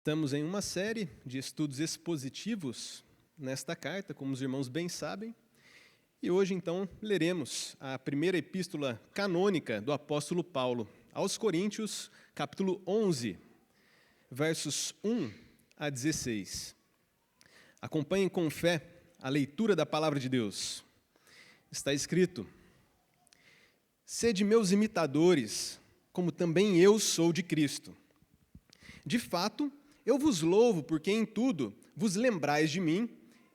Estamos em uma série de estudos expositivos nesta carta, como os irmãos bem sabem, e hoje, então, leremos a primeira epístola canônica do apóstolo Paulo aos Coríntios, capítulo 11, versos 1 a 16. Acompanhem com fé a leitura da palavra de Deus. Está escrito: Sede meus imitadores, como também eu sou de Cristo. De fato, eu vos louvo, porque em tudo vos lembrais de mim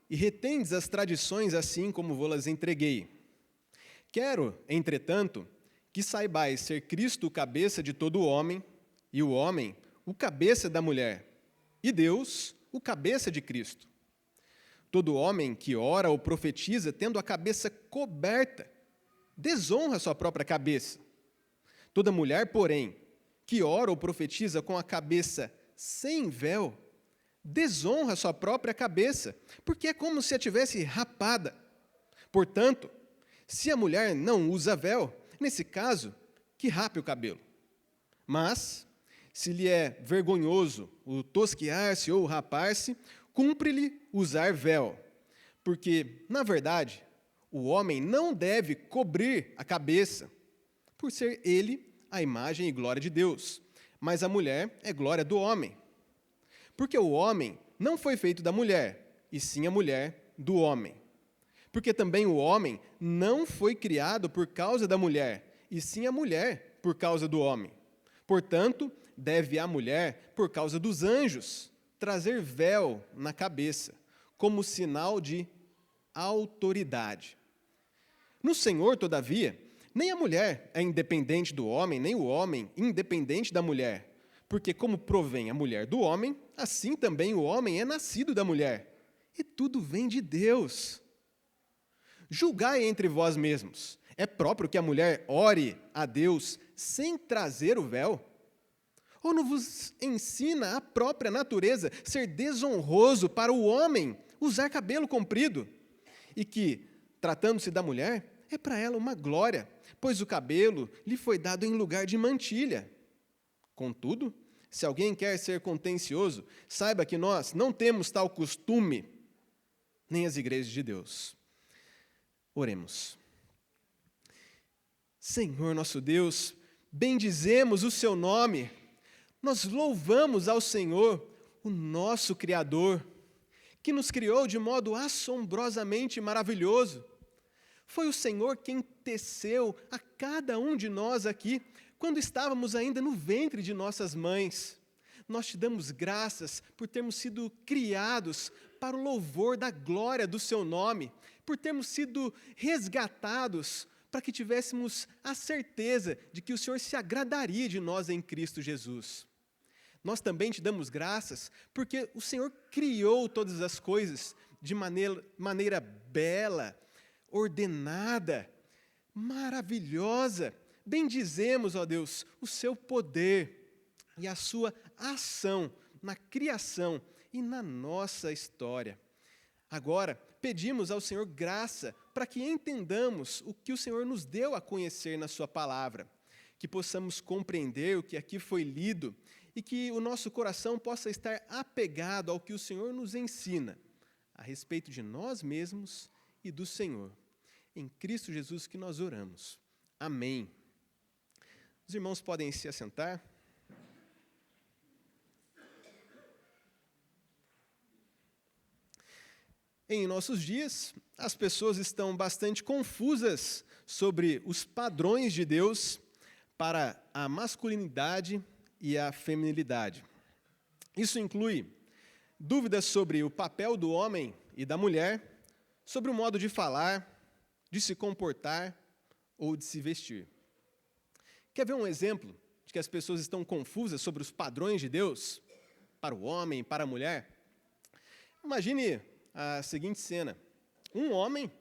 e retendes as tradições assim como vou-las entreguei. Quero, entretanto, que saibais ser Cristo o cabeça de todo homem, e o homem o cabeça da mulher, e Deus o cabeça de Cristo. Todo homem que ora ou profetiza tendo a cabeça coberta, desonra sua própria cabeça. Toda mulher, porém, que ora ou profetiza com a cabeça sem véu, desonra sua própria cabeça, porque é como se a tivesse rapada. Portanto, se a mulher não usa véu, nesse caso, que rape o cabelo. Mas, se lhe é vergonhoso o tosquiar-se ou rapar-se, cumpre-lhe usar véu, porque, na verdade, o homem não deve cobrir a cabeça, por ser ele a imagem e glória de Deus, mas a mulher é glória do homem. Porque o homem não foi feito da mulher, e sim a mulher do homem. Porque também o homem não foi criado por causa da mulher, e sim a mulher por causa do homem. Portanto, deve a mulher, por causa dos anjos, trazer véu na cabeça, como sinal de autoridade. No Senhor, todavia, nem a mulher é independente do homem, nem o homem independente da mulher. Porque como provém a mulher do homem, assim também o homem é nascido da mulher. E tudo vem de Deus. Julgai entre vós mesmos. É próprio que a mulher ore a Deus sem trazer o véu? Ou não vos ensina a própria natureza ser desonroso para o homem usar cabelo comprido? E que, tratando-se da mulher, é para ela uma glória, pois o cabelo lhe foi dado em lugar de mantilha. Contudo, se alguém quer ser contencioso, saiba que nós não temos tal costume, nem as igrejas de Deus. Oremos. Senhor nosso Deus, bendizemos o seu nome, nós louvamos ao Senhor, o nosso Criador, que nos criou de modo assombrosamente maravilhoso. Foi o Senhor quem teceu a cada um de nós aqui, quando estávamos ainda no ventre de nossas mães. Nós te damos graças por termos sido criados para o louvor da glória do seu nome, por termos sido resgatados para que tivéssemos a certeza de que o Senhor se agradaria de nós em Cristo Jesus. Nós também te damos graças porque o Senhor criou todas as coisas de maneira bela, ordenada, maravilhosa. Bendizemos, ó Deus, o seu poder e a sua ação na criação e na nossa história. Agora, pedimos ao Senhor graça para que entendamos o que o Senhor nos deu a conhecer na sua palavra, que possamos compreender o que aqui foi lido e que o nosso coração possa estar apegado ao que o Senhor nos ensina a respeito de nós mesmos e do Senhor. Em Cristo Jesus que nós oramos. Amém. Os irmãos podem se assentar. Em nossos dias, as pessoas estão bastante confusas sobre os padrões de Deus para a masculinidade e a feminilidade. Isso inclui dúvidas sobre o papel do homem e da mulher, sobre o modo de falar, de se comportar ou de se vestir. Quer ver um exemplo de que as pessoas estão confusas sobre os padrões de Deus para o homem e para a mulher? Imagine a seguinte cena. Um homem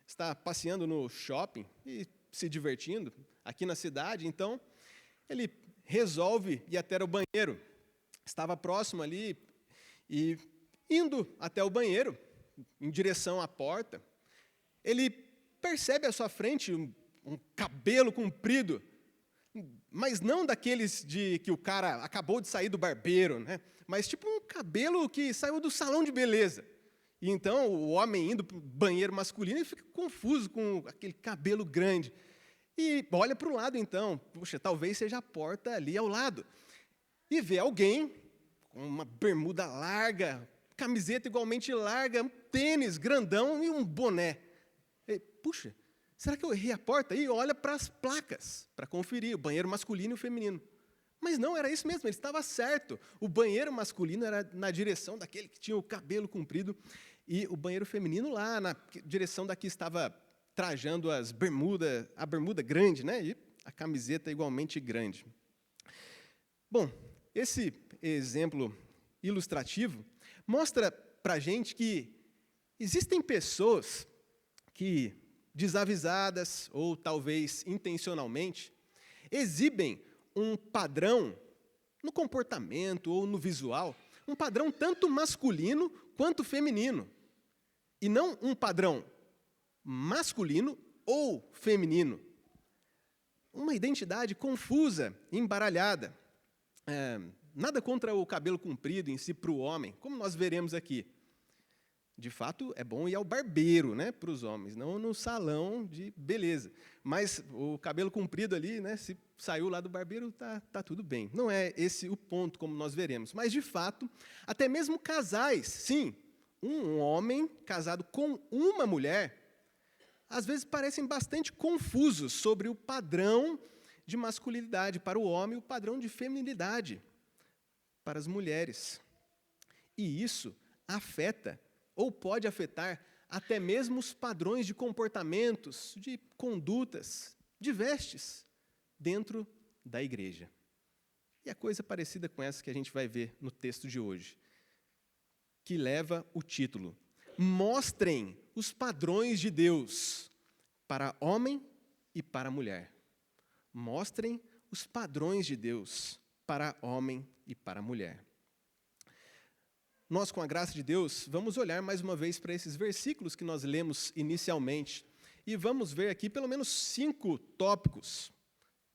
está passeando no shopping e se divertindo aqui na cidade, então ele resolve ir até o banheiro. Estava próximo ali e indo até o banheiro, em direção à porta, ele percebe à sua frente um cabelo comprido mas não daqueles de que o cara acabou de sair do barbeiro, né? Mas tipo um cabelo que saiu do salão de beleza. E então o homem indo para o banheiro masculino, ele fica confuso com aquele cabelo grande. E olha para o lado então, puxa, talvez seja a porta ali ao lado. E vê alguém com uma bermuda larga, camiseta igualmente larga, um tênis grandão e um boné. E, puxa, será que eu errei a porta? E olha para as placas, para conferir o banheiro masculino e o feminino. Mas não, era isso mesmo, ele estava certo. O banheiro masculino era na direção daquele que tinha o cabelo comprido, e o banheiro feminino lá na direção da que estava trajando a bermuda grande, né? E a camiseta igualmente grande. Bom, esse exemplo ilustrativo mostra para a gente que existem pessoas que, desavisadas ou talvez intencionalmente, exibem um padrão no comportamento ou no visual, um padrão tanto masculino quanto feminino, e não um padrão masculino ou feminino. Uma identidade confusa, embaralhada. Nada contra o cabelo comprido em si para o homem, como nós veremos aqui. De fato, é bom ir ao barbeiro, né, para os homens, não no salão de beleza. Mas o cabelo comprido ali, né, se saiu lá do barbeiro, tá tudo bem. Não é esse o ponto, como nós veremos. Mas, de fato, até mesmo casais, sim, um homem casado com uma mulher, às vezes parecem bastante confusos sobre o padrão de masculinidade para o homem e o padrão de feminilidade para as mulheres. E isso afeta ou pode afetar até mesmo os padrões de comportamentos, de condutas, de vestes dentro da igreja. E a coisa parecida com essa que a gente vai ver no texto de hoje, que leva o título: Mostrem os padrões de Deus para homem e para mulher. Mostrem os padrões de Deus para homem e para mulher. Nós, com a graça de Deus, vamos olhar mais uma vez para esses versículos que nós lemos inicialmente e vamos ver aqui pelo menos 5 tópicos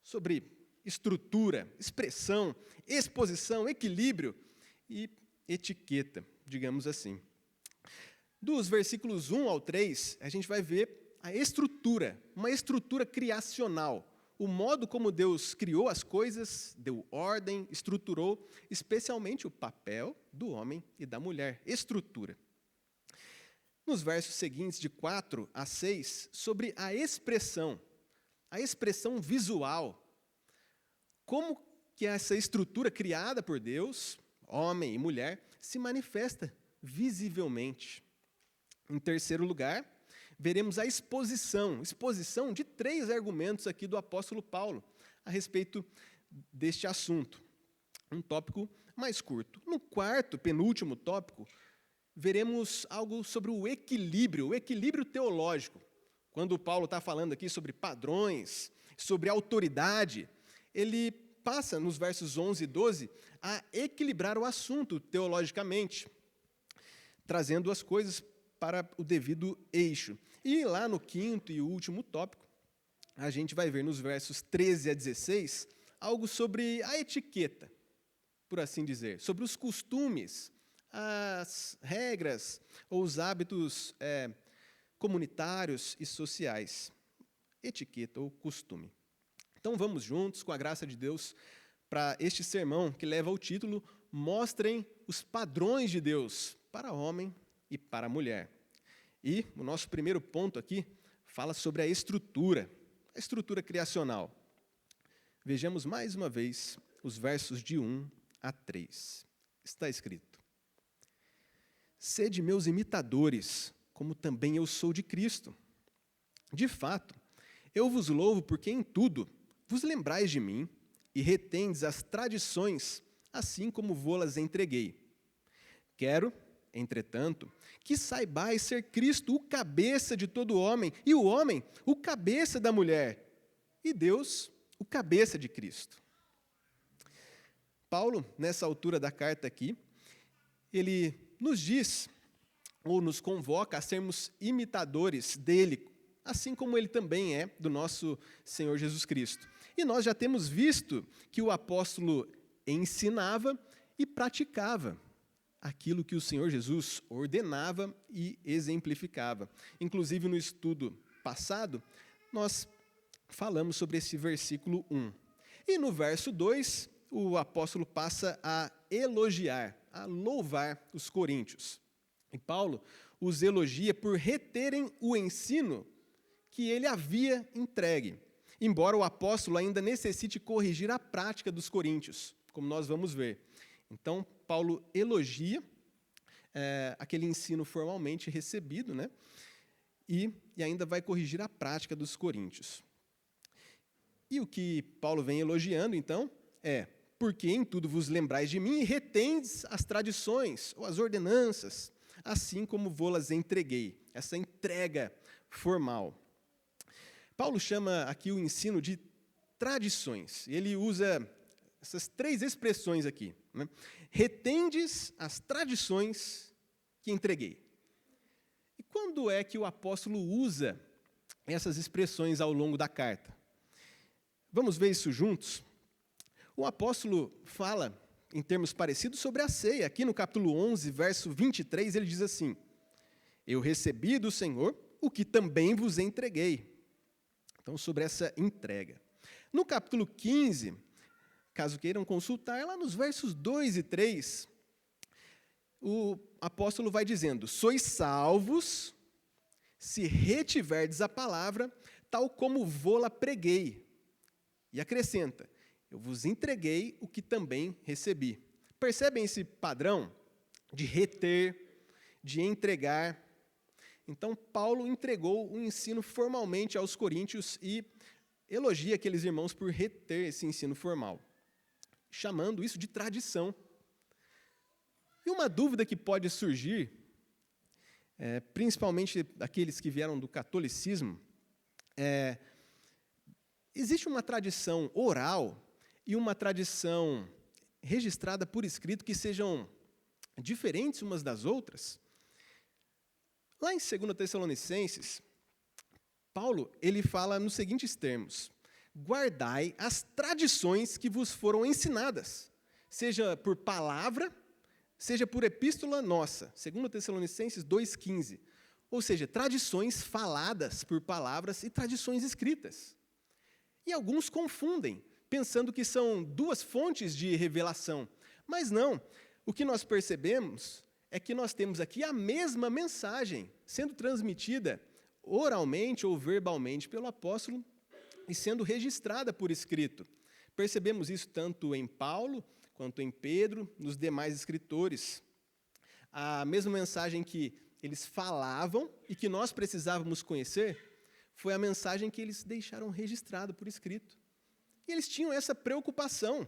sobre estrutura, expressão, exposição, equilíbrio e etiqueta, digamos assim. Dos versículos 1 ao 3, a gente vai ver a estrutura, uma estrutura criacional. O modo como Deus criou as coisas, deu ordem, estruturou, especialmente o papel do homem e da mulher, estrutura. Nos versos seguintes, de 4 a 6, sobre a expressão visual, como que essa estrutura criada por Deus, homem e mulher, se manifesta visivelmente. Em terceiro lugar, veremos a exposição de 3 argumentos aqui do apóstolo Paulo a respeito deste assunto. Um tópico mais curto. No quarto, penúltimo tópico, veremos algo sobre o equilíbrio teológico. Quando Paulo está falando aqui sobre padrões, sobre autoridade, ele passa, nos versos 11 e 12, a equilibrar o assunto teologicamente, trazendo as coisas para o devido eixo. E lá no quinto e último tópico, a gente vai ver nos versos 13 a 16, algo sobre a etiqueta, por assim dizer, sobre os costumes, as regras ou os hábitos comunitários e sociais. Etiqueta ou costume. Então vamos juntos, com a graça de Deus, para este sermão que leva o título Mostrem os padrões de Deus para homem e para mulher. E o nosso primeiro ponto aqui fala sobre a estrutura criacional. Vejamos mais uma vez os versos de 1 a 3. Está escrito: Sede meus imitadores, como também eu sou de Cristo. De fato, eu vos louvo porque em tudo vos lembrais de mim e retendes as tradições, assim como vô-las entreguei. Quero, entretanto, que saibais ser Cristo o cabeça de todo homem, e o homem o cabeça da mulher, e Deus o cabeça de Cristo. Paulo, nessa altura da carta aqui, ele nos diz, ou nos convoca a sermos imitadores dele, assim como ele também é do nosso Senhor Jesus Cristo. E nós já temos visto que o apóstolo ensinava e praticava aquilo que o Senhor Jesus ordenava e exemplificava. Inclusive, no estudo passado, nós falamos sobre esse versículo 1. E no verso 2, o apóstolo passa a elogiar, a louvar os coríntios. E Paulo os elogia por reterem o ensino que ele havia entregue, embora o apóstolo ainda necessite corrigir a prática dos coríntios, como nós vamos ver. Então, Paulo elogia aquele ensino formalmente recebido, né? E ainda vai corrigir a prática dos coríntios. E o que Paulo vem elogiando, então, é: porque em tudo vos lembrais de mim e retendes as tradições ou as ordenanças, assim como vô-las entreguei. Essa entrega formal. Paulo chama aqui o ensino de tradições. Ele usa essas 3 expressões aqui, né? Retendes as tradições que entreguei. E quando é que o apóstolo usa essas expressões ao longo da carta? Vamos ver isso juntos? O apóstolo fala, em termos parecidos, sobre a ceia. Aqui no capítulo 11, verso 23, ele diz assim: eu recebi do Senhor o que também vos entreguei. Então, sobre essa entrega. No capítulo 15, caso queiram consultar, lá nos versos 2 e 3, o apóstolo vai dizendo: sois salvos, se retiverdes a palavra, tal como vô-la preguei. E acrescenta: eu vos entreguei o que também recebi. Percebem esse padrão de reter, de entregar? Então, Paulo entregou o ensino formalmente aos coríntios e elogia aqueles irmãos por reter esse ensino formal, chamando isso de tradição. E uma dúvida que pode surgir, principalmente aqueles que vieram do catolicismo, existe uma tradição oral e uma tradição registrada por escrito que sejam diferentes umas das outras? Lá em 2 Tessalonicenses, Paulo ele fala nos seguintes termos: guardai as tradições que vos foram ensinadas, seja por palavra, seja por epístola nossa. 2 Tessalonicenses 2,15. Ou seja, tradições faladas por palavras e tradições escritas. E alguns confundem, pensando que são 2 fontes de revelação. Mas não. O que nós percebemos é que nós temos aqui a mesma mensagem sendo transmitida oralmente ou verbalmente pelo apóstolo e sendo registrada por escrito. Percebemos isso tanto em Paulo quanto em Pedro, nos demais escritores. A mesma mensagem que eles falavam e que nós precisávamos conhecer foi a mensagem que eles deixaram registrada por escrito. E eles tinham essa preocupação.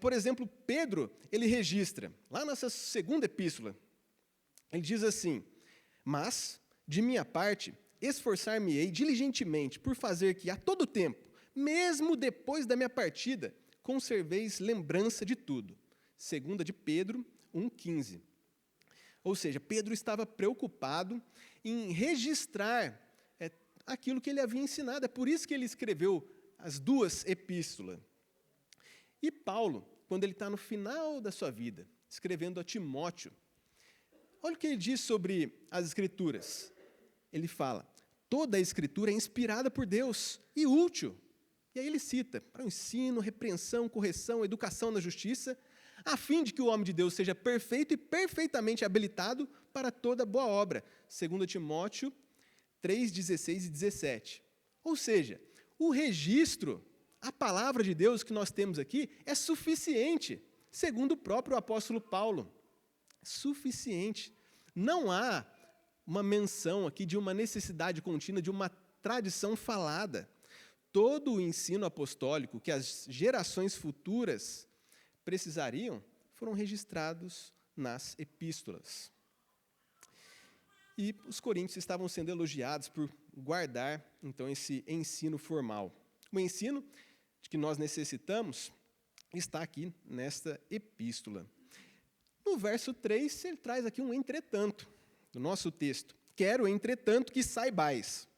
Por exemplo, Pedro, ele registra, lá nessa 2ª epístola, ele diz assim: mas, de minha parte, esforçar-me-ei diligentemente por fazer que, a todo tempo, mesmo depois da minha partida, conserveis lembrança de tudo. 2 de Pedro 1,15. Ou seja, Pedro estava preocupado em registrar aquilo que ele havia ensinado. É por isso que ele escreveu as 2 epístolas. E Paulo, quando ele está no final da sua vida, escrevendo a Timóteo, olha o que ele diz sobre as Escrituras. Ele fala: toda a Escritura é inspirada por Deus e útil. E aí ele cita: para o ensino, repreensão, correção, educação na justiça, a fim de que o homem de Deus seja perfeito e perfeitamente habilitado para toda boa obra. 2 Timóteo 3, 16 e 17. Ou seja, o registro, a palavra de Deus que nós temos aqui é suficiente, segundo o próprio apóstolo Paulo. Suficiente. Não há uma menção aqui de uma necessidade contínua, de uma tradição falada. Todo o ensino apostólico que as gerações futuras precisariam foram registrados nas epístolas. E os coríntios estavam sendo elogiados por guardar, então, esse ensino formal. O ensino de que nós necessitamos está aqui nesta epístola. No verso 3, ele traz aqui um entretanto, do nosso texto. Quero, entretanto, que saibais.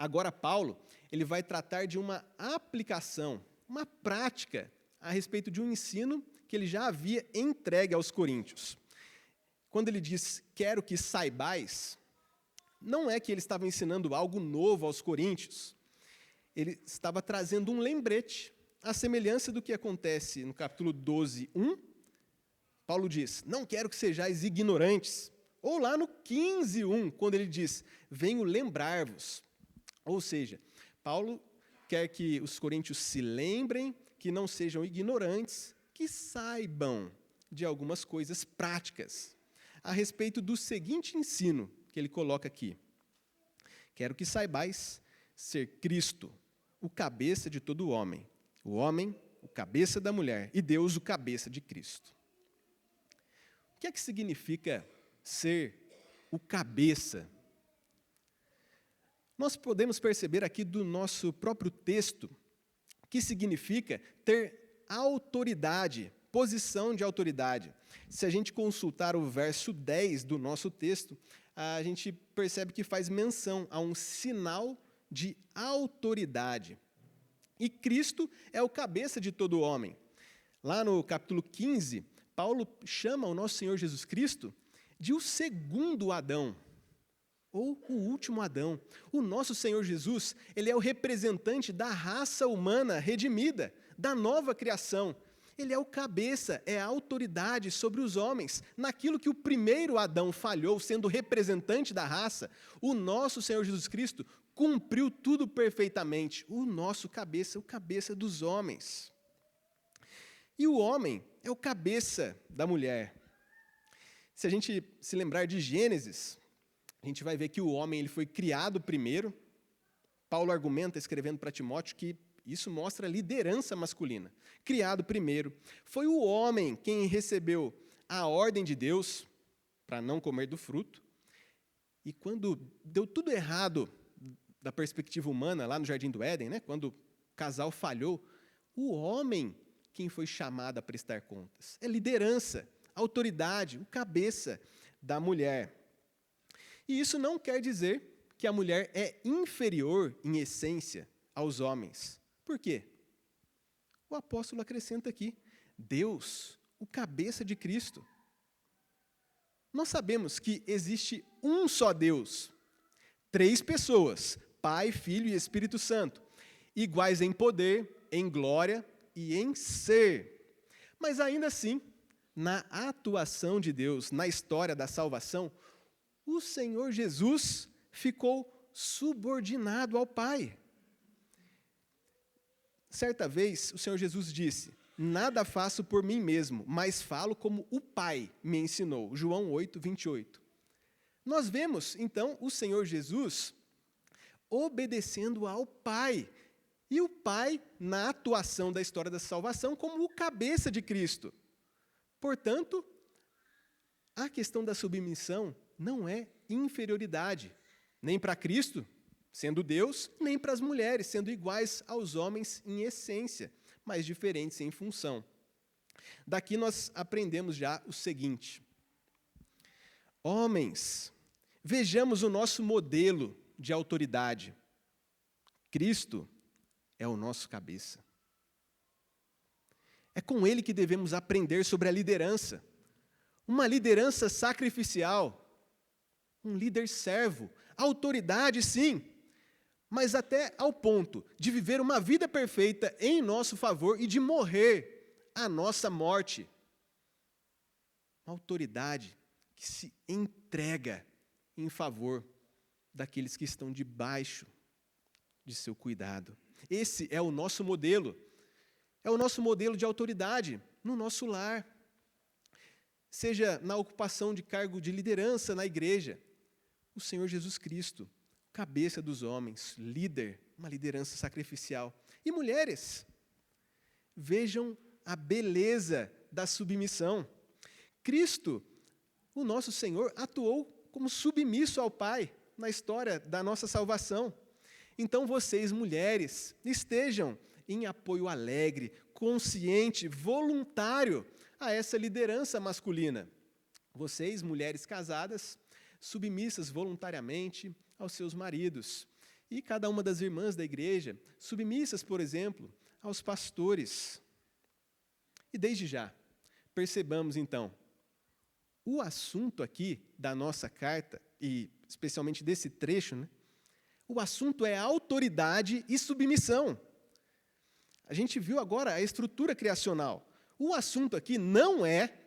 Agora, Paulo, ele vai tratar de uma aplicação, uma prática a respeito de um ensino que ele já havia entregue aos coríntios. Quando ele diz, quero que saibais, não é que ele estava ensinando algo novo aos coríntios. Ele estava trazendo um lembrete, à semelhança do que acontece no capítulo 12, 1. Paulo diz, não quero que sejais ignorantes. Ou lá no 15, 1, quando ele diz, venho lembrar-vos. Ou seja, Paulo quer que os coríntios se lembrem, que não sejam ignorantes, que saibam de algumas coisas práticas a respeito do seguinte ensino que ele coloca aqui. Quero que saibais ser Cristo, o cabeça de todo homem, o homem, o cabeça da mulher, e Deus, o cabeça de Cristo. O que é que significa ser o cabeça? Nós podemos perceber aqui do nosso próprio texto que significa ter autoridade, posição de autoridade. Se a gente consultar o verso 10 do nosso texto, a gente percebe que faz menção a um sinal de autoridade. E Cristo é o cabeça de todo homem. Lá no capítulo 15, Paulo chama o nosso Senhor Jesus Cristo de o segundo Adão, ou o último Adão. O nosso Senhor Jesus, ele é o representante da raça humana redimida, da nova criação. Ele é o cabeça, é a autoridade sobre os homens. Naquilo que o primeiro Adão falhou, sendo representante da raça, o nosso Senhor Jesus Cristo cumpriu tudo perfeitamente. O nosso cabeça, o cabeça dos homens. E o homem é o cabeça da mulher. Se a gente se lembrar de Gênesis, a gente vai ver que o homem ele foi criado primeiro. Paulo argumenta, escrevendo para Timóteo, que isso mostra liderança masculina. Criado primeiro. Foi o homem quem recebeu a ordem de Deus para não comer do fruto. E quando deu tudo errado da perspectiva humana, lá no Jardim do Éden, né, quando o casal falhou, o homem quem foi chamado a prestar contas. É liderança, autoridade, o cabeça da mulher. E isso não quer dizer que a mulher é inferior em essência aos homens. Por quê? O apóstolo acrescenta aqui, Deus, o cabeça de Cristo. Nós sabemos que existe um só Deus, 3 pessoas, Pai, Filho e Espírito Santo, iguais em poder, em glória e em ser. Mas ainda assim, na atuação de Deus, na história da salvação, o Senhor Jesus ficou subordinado ao Pai. Certa vez, o Senhor Jesus disse, nada faço por mim mesmo, mas falo como o Pai me ensinou. João 8, 28. Nós vemos, então, o Senhor Jesus obedecendo ao Pai. E o Pai, na atuação da história da salvação, como o cabeça de Cristo. Portanto, a questão da submissão não é inferioridade, nem para Cristo, sendo Deus, nem para as mulheres, sendo iguais aos homens em essência, mas diferentes em função. Daqui nós aprendemos já o seguinte: homens, vejamos o nosso modelo de autoridade. Cristo é o nosso cabeça. É com ele que devemos aprender sobre a liderança. Uma liderança sacrificial, um líder servo, autoridade sim, mas até ao ponto de viver uma vida perfeita em nosso favor e de morrer a nossa morte. Uma autoridade que se entrega em favor daqueles que estão debaixo de seu cuidado. Esse é o nosso modelo. É o nosso modelo de autoridade no nosso lar. Seja na ocupação de cargo de liderança na igreja, o Senhor Jesus Cristo, cabeça dos homens, líder, uma liderança sacrificial. E mulheres, vejam a beleza da submissão. Cristo, o nosso Senhor, atuou como submisso ao Pai na história da nossa salvação. Então vocês, mulheres, estejam em apoio alegre, consciente, voluntário a essa liderança masculina. Vocês, mulheres casadas, submissas voluntariamente aos seus maridos. e cada uma das irmãs da igreja, submissas, por exemplo, aos pastores. E desde já, percebamos então, o assunto aqui da nossa carta, e especialmente desse trecho, né, o assunto é autoridade e submissão. A gente viu agora a estrutura criacional. O assunto aqui não é,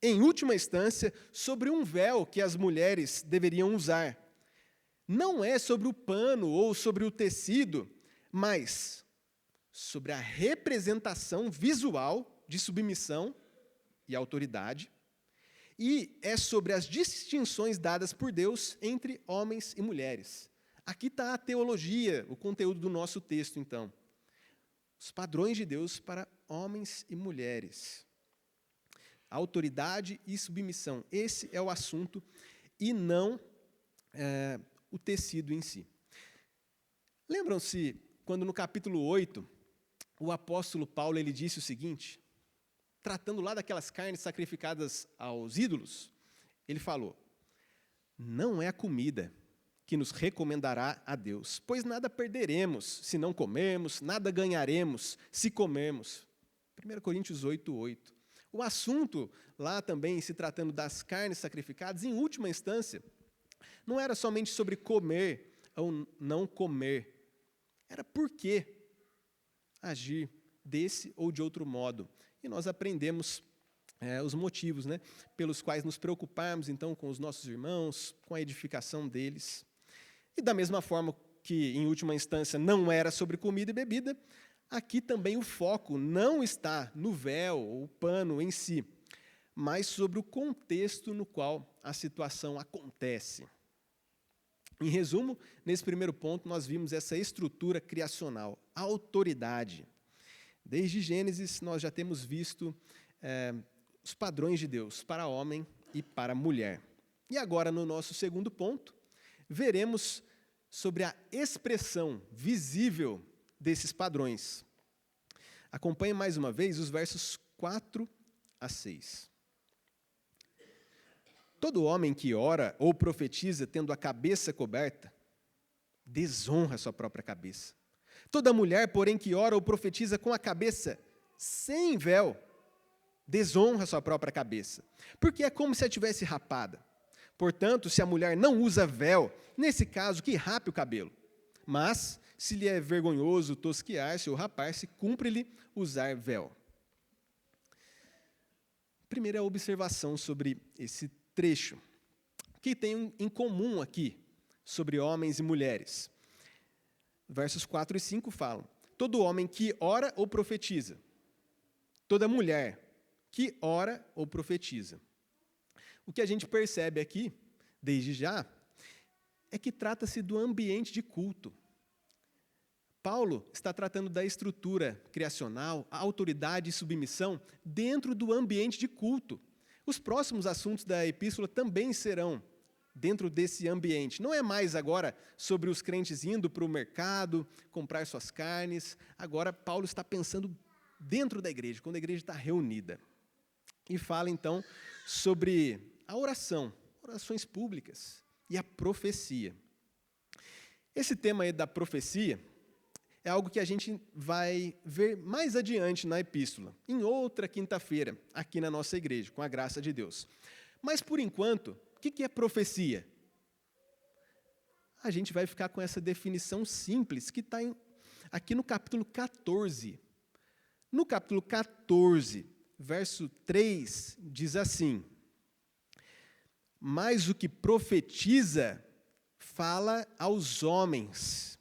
em última instância, sobre um véu que as mulheres deveriam usar. Não é sobre o pano ou sobre o tecido, mas sobre a representação visual de submissão e autoridade, e é sobre as distinções dadas por Deus entre homens e mulheres. Aqui está a teologia, o conteúdo do nosso texto, então. Os padrões de Deus para homens e mulheres. Autoridade e submissão. Esse é o assunto e não o tecido em si. Lembram-se quando no capítulo 8, o apóstolo Paulo ele disse o seguinte, tratando lá daquelas carnes sacrificadas aos ídolos, ele falou, não é a comida que nos recomendará a Deus, pois nada perderemos se não comermos, nada ganharemos se comermos. 1 Coríntios 8:8. O assunto, lá também, se tratando das carnes sacrificadas, em última instância, não era somente sobre comer ou não comer, era por que agir desse ou de outro modo. E nós aprendemos os motivos, né, pelos quais nos preocuparmos, então, com os nossos irmãos, com a edificação deles. E da mesma forma que, em última instância, não era sobre comida e bebida, aqui também o foco não está no véu ou o pano em si, mas sobre o contexto no qual a situação acontece. Em resumo, nesse primeiro ponto, nós vimos essa estrutura criacional, a autoridade. Desde Gênesis, nós já temos visto os padrões de Deus para homem e para mulher. E agora, no nosso segundo ponto, veremos sobre a expressão visível desses padrões. Acompanhe mais uma vez os versos 4 a 6. Todo homem que ora ou profetiza tendo a cabeça coberta, desonra sua própria cabeça. Toda mulher, porém, que ora ou profetiza com a cabeça sem véu, desonra sua própria cabeça, porque é como se a tivesse rapada. Portanto, se a mulher não usa véu, nesse caso, que rape o cabelo. Mas, se lhe é vergonhoso tosquiar-se ou rapar-se, cumpre-lhe usar véu. Primeira observação sobre esse trecho. O que tem em comum aqui sobre homens e mulheres? Versos 4 e 5 falam, todo homem que ora ou profetiza, toda mulher que ora ou profetiza. O que a gente percebe aqui, desde já, é que trata-se do ambiente de culto. Paulo está tratando da estrutura criacional, a autoridade e submissão dentro do ambiente de culto. Os próximos assuntos da epístola também serão dentro desse ambiente. Não é mais agora sobre os crentes indo para o mercado, comprar suas carnes. Agora Paulo está pensando dentro da igreja, quando a igreja está reunida. E fala então sobre a oração, orações públicas e a profecia. Esse tema aí da profecia é algo que a gente vai ver mais adiante na epístola, em outra quinta-feira, aqui na nossa igreja, com a graça de Deus. Mas, por enquanto, o que é profecia? A gente vai ficar com essa definição simples que está aqui no capítulo 14. No capítulo 14, verso 3, diz assim, mas o que profetiza fala aos homens,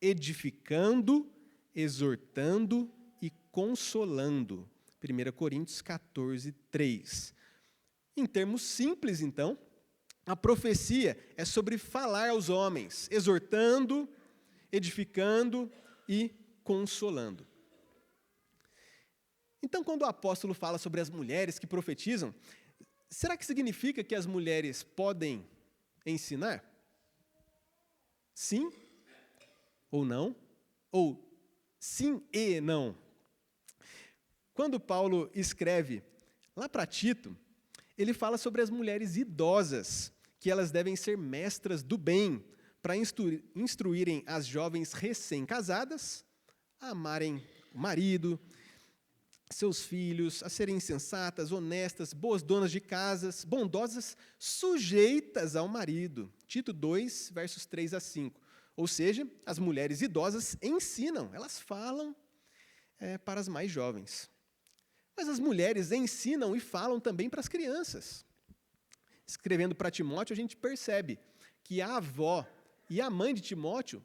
edificando, exortando e consolando. 1 Coríntios 14, 3. Em termos simples, então, a profecia é sobre falar aos homens, exortando, edificando e consolando. Então, quando o apóstolo fala sobre as mulheres que profetizam, será que significa que as mulheres podem ensinar? Sim ou não? Ou sim e não? Quando Paulo escreve lá para Tito, ele fala sobre as mulheres idosas, que elas devem ser mestras do bem, para instruírem as jovens recém-casadas a amarem o marido, seus filhos, a serem sensatas, honestas, boas donas de casas, bondosas, sujeitas ao marido. Tito 2, versos 3 a 5. Ou seja, as mulheres idosas ensinam, elas falam para as mais jovens. Mas as mulheres ensinam e falam também para as crianças. Escrevendo para Timóteo, a gente percebe que a avó e a mãe de Timóteo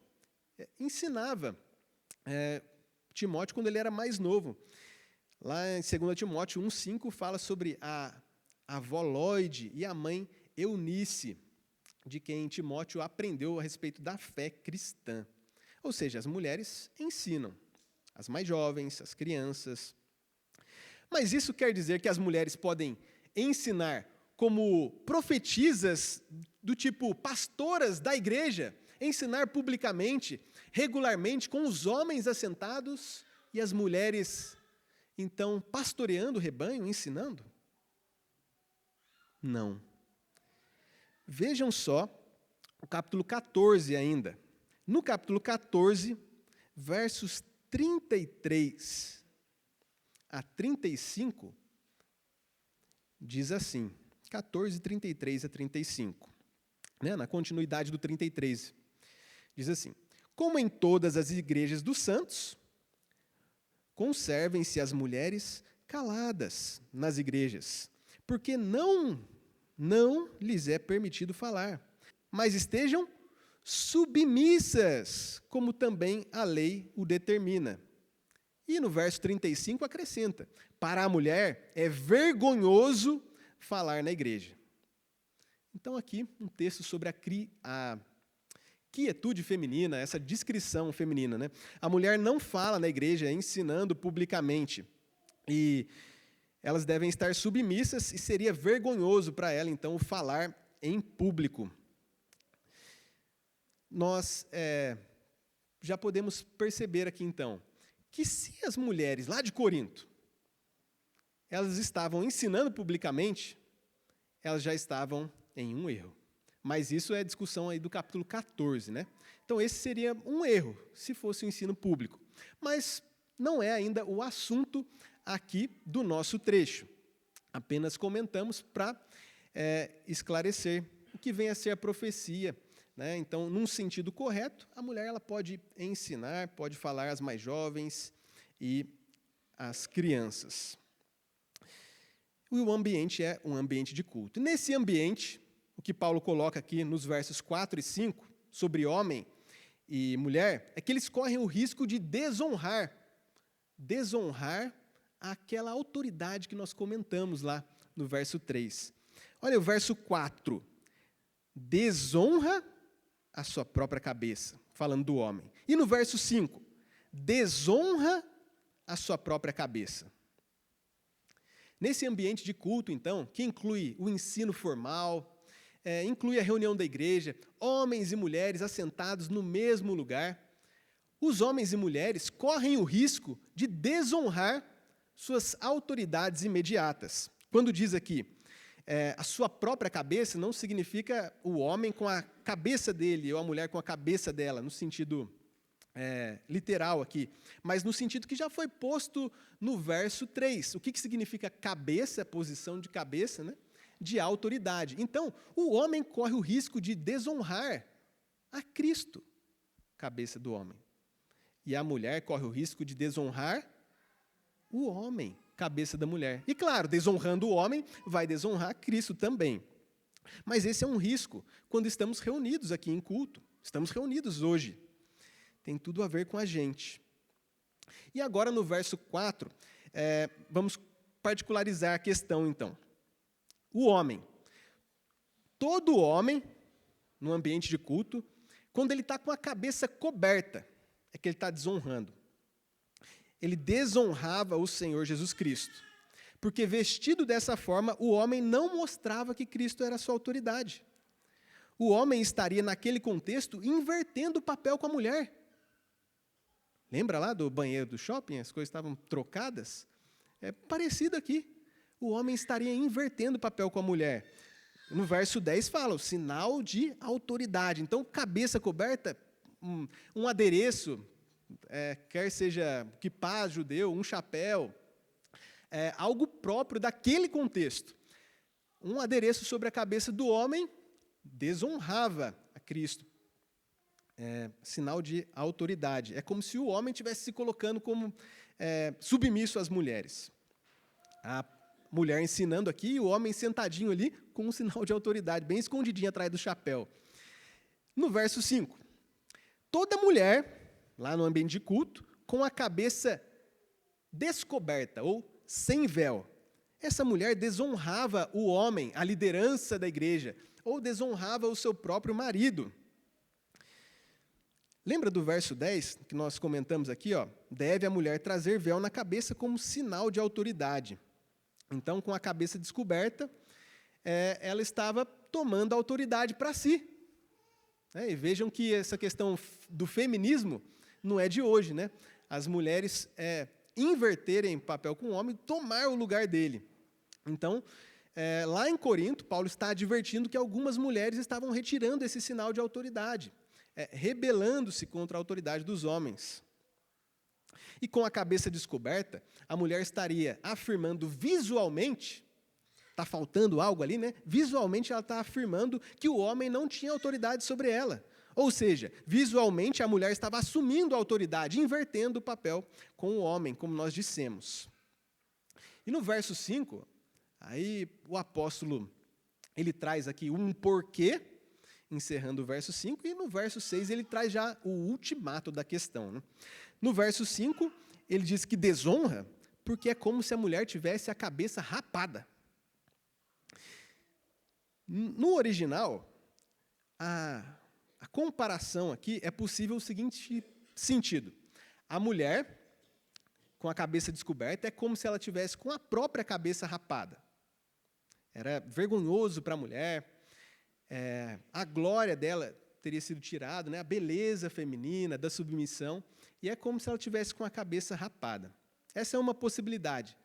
ensinava Timóteo quando ele era mais novo. Lá em 2 Timóteo 1,5 fala sobre a avó Lóide e a mãe Eunice, de quem Timóteo aprendeu a respeito da fé cristã. Ou seja, as mulheres ensinam, as mais jovens, as crianças. Mas isso quer dizer que as mulheres podem ensinar como profetisas do tipo pastoras da igreja, ensinar publicamente, regularmente, com os homens assentados e as mulheres, então, pastoreando o rebanho, ensinando? Não. Vejam só o capítulo 14 ainda. No capítulo 14, versos 33 a 35, diz assim, 14, 33 a 35, na continuidade do 33, diz assim: como em todas as igrejas dos santos, conservem-se as mulheres caladas nas igrejas, porque não lhes é permitido falar, mas estejam submissas, como também a lei o determina. E no verso 35 acrescenta: para a mulher é vergonhoso falar na igreja. Então aqui um texto sobre a quietude feminina, essa discrição feminina, né? A mulher não fala na igreja ensinando publicamente, e elas devem estar submissas, e seria vergonhoso para ela, então, falar em público. Nós já podemos perceber aqui, então, que se as mulheres lá de Corinto, elas estavam ensinando publicamente, elas já estavam em um erro. Mas isso é discussão aí do capítulo 14, né? Então, esse seria um erro, se fosse o ensino público. Mas não é ainda o assunto aqui do nosso trecho. Apenas comentamos para esclarecer o que vem a ser a profecia, né? Então, num sentido correto, a mulher ela pode ensinar, pode falar às mais jovens e às crianças. O ambiente é um ambiente de culto. Nesse ambiente, o que Paulo coloca aqui nos versos 4 e 5, sobre homem e mulher, é que eles correm o risco de desonrar aquela autoridade que nós comentamos lá no verso 3. Olha o verso 4. Desonra a sua própria cabeça, falando do homem. E no verso 5, desonra a sua própria cabeça. Nesse ambiente de culto, então, que inclui o ensino formal, inclui a reunião da igreja, homens e mulheres assentados no mesmo lugar, os homens e mulheres correm o risco de desonrar suas autoridades imediatas. Quando diz aqui, a sua própria cabeça, não significa o homem com a cabeça dele ou a mulher com a cabeça dela, no sentido literal aqui, mas no sentido que já foi posto no verso 3. O que significa cabeça, posição de cabeça, né? De autoridade. Então, o homem corre o risco de desonrar a Cristo, cabeça do homem. E a mulher corre o risco de desonrar o homem, cabeça da mulher. E claro, desonrando o homem, vai desonrar Cristo também. Mas esse é um risco quando estamos reunidos aqui em culto. Estamos reunidos hoje. Tem tudo a ver com a gente. E agora, no verso 4, vamos particularizar a questão, então. O homem. Todo homem, no ambiente de culto, quando ele está com a cabeça coberta, é que ele está desonrando. Ele desonrava o Senhor Jesus Cristo. Porque vestido dessa forma, o homem não mostrava que Cristo era a sua autoridade. O homem estaria, naquele contexto, invertendo o papel com a mulher. Lembra lá do banheiro do shopping? As coisas estavam trocadas? É parecido aqui. O homem estaria invertendo o papel com a mulher. No verso 10 fala, o sinal de autoridade. Então, cabeça coberta, um adereço, quer seja quipá judeu, um chapéu, algo próprio daquele contexto. Um adereço sobre a cabeça do homem desonrava a Cristo. Sinal de autoridade. É como se o homem estivesse se colocando como submisso às mulheres. A mulher ensinando aqui e o homem sentadinho ali com um sinal de autoridade, bem escondidinho atrás do chapéu. No verso 5, toda mulher, lá no ambiente de culto, com a cabeça descoberta ou sem véu. Essa mulher desonrava o homem, a liderança da igreja, ou desonrava o seu próprio marido. Lembra do verso 10, que nós comentamos aqui? Deve a mulher trazer véu na cabeça como sinal de autoridade. Então, com a cabeça descoberta, ela estava tomando autoridade para si. E vejam que essa questão do feminismo não é de hoje, né? As mulheres inverterem papel com o homem, tomar o lugar dele. Então, lá em Corinto, Paulo está advertindo que algumas mulheres estavam retirando esse sinal de autoridade, rebelando-se contra a autoridade dos homens. E com a cabeça descoberta, a mulher estaria afirmando visualmente, está faltando algo ali, né? Visualmente ela está afirmando que o homem não tinha autoridade sobre ela. Ou seja, visualmente a mulher estava assumindo a autoridade, invertendo o papel com o homem, como nós dissemos. E no verso 5, aí o apóstolo, ele traz aqui um porquê, encerrando o verso 5, e no verso 6 ele traz já o ultimato da questão, né? No verso 5, ele diz que desonra, porque é como se a mulher tivesse a cabeça rapada. No original, a comparação aqui é possível o seguinte sentido. A mulher, com a cabeça descoberta, é como se ela tivesse com a própria cabeça rapada. Era vergonhoso para a mulher, a glória dela teria sido tirada, né? A beleza feminina, da submissão, e é como se ela tivesse com a cabeça rapada. Essa é uma possibilidade.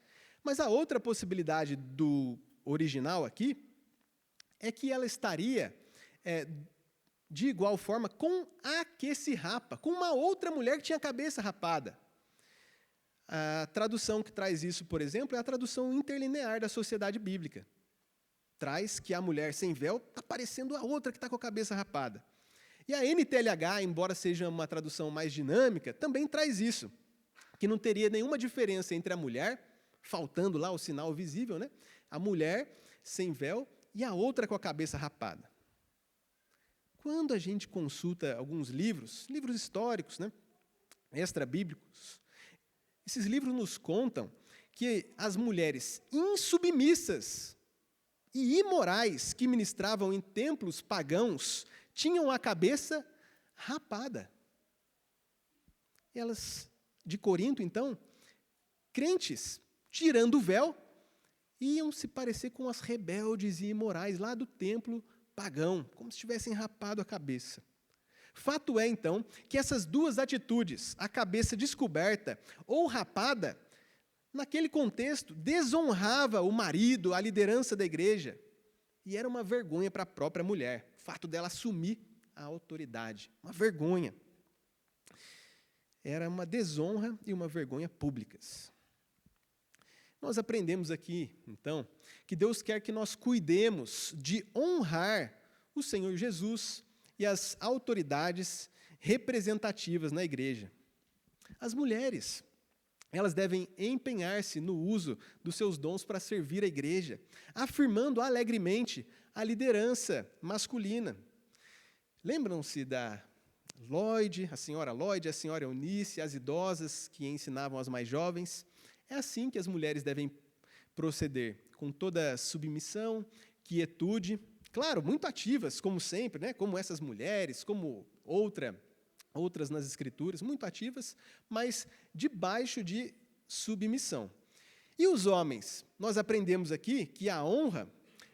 Mas a outra possibilidade do original aqui é que ela estaria, de igual forma, com a que se rapa, com uma outra mulher que tinha a cabeça rapada. A tradução que traz isso, por exemplo, é a tradução interlinear da Sociedade Bíblica. Traz que a mulher sem véu está parecendo a outra que está com a cabeça rapada. E a NTLH, embora seja uma tradução mais dinâmica, também traz isso, que não teria nenhuma diferença entre a mulher, faltando lá o sinal visível, né? A mulher sem véu e a outra com a cabeça rapada. Quando a gente consulta alguns livros históricos, né? Extra-bíblicos, esses livros nos contam que as mulheres insubmissas e imorais que ministravam em templos pagãos tinham a cabeça rapada. Elas, de Corinto, então, crentes, tirando o véu, iam se parecer com as rebeldes e imorais lá do templo pagão, como se tivessem rapado a cabeça. Fato é, então, que essas duas atitudes, a cabeça descoberta ou rapada, naquele contexto, desonrava o marido, a liderança da igreja, e era uma vergonha para a própria mulher, o fato dela assumir a autoridade, uma vergonha. Era uma desonra e uma vergonha públicas. Nós aprendemos aqui, então, que Deus quer que nós cuidemos de honrar o Senhor Jesus e as autoridades representativas na igreja. As mulheres, elas devem empenhar-se no uso dos seus dons para servir a igreja, afirmando alegremente a liderança masculina. Lembram-se da Lloyd, a senhora Eunice, as idosas que ensinavam as mais jovens? É assim que as mulheres devem proceder, com toda submissão, quietude, claro, muito ativas, como sempre, né? Como essas mulheres, como outras nas Escrituras, muito ativas, mas debaixo de submissão. E os homens? Nós aprendemos aqui que a honra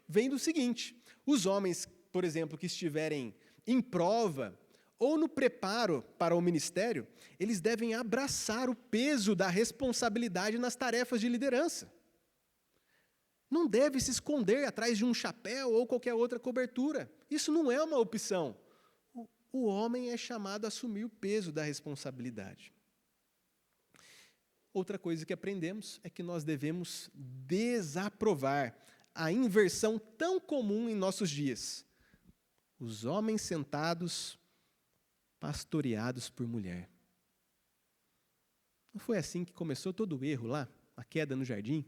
vem do seguinte: os homens, por exemplo, que estiverem em prova ou no preparo para o ministério, eles devem abraçar o peso da responsabilidade nas tarefas de liderança. não deve se esconder atrás de um chapéu ou qualquer outra cobertura. Isso não é uma opção. O homem é chamado a assumir o peso da responsabilidade. Outra coisa que aprendemos é que nós devemos desaprovar a inversão tão comum em nossos dias. Os homens sentados, pastoreados por mulher. Não foi assim que começou todo o erro lá, a queda no jardim?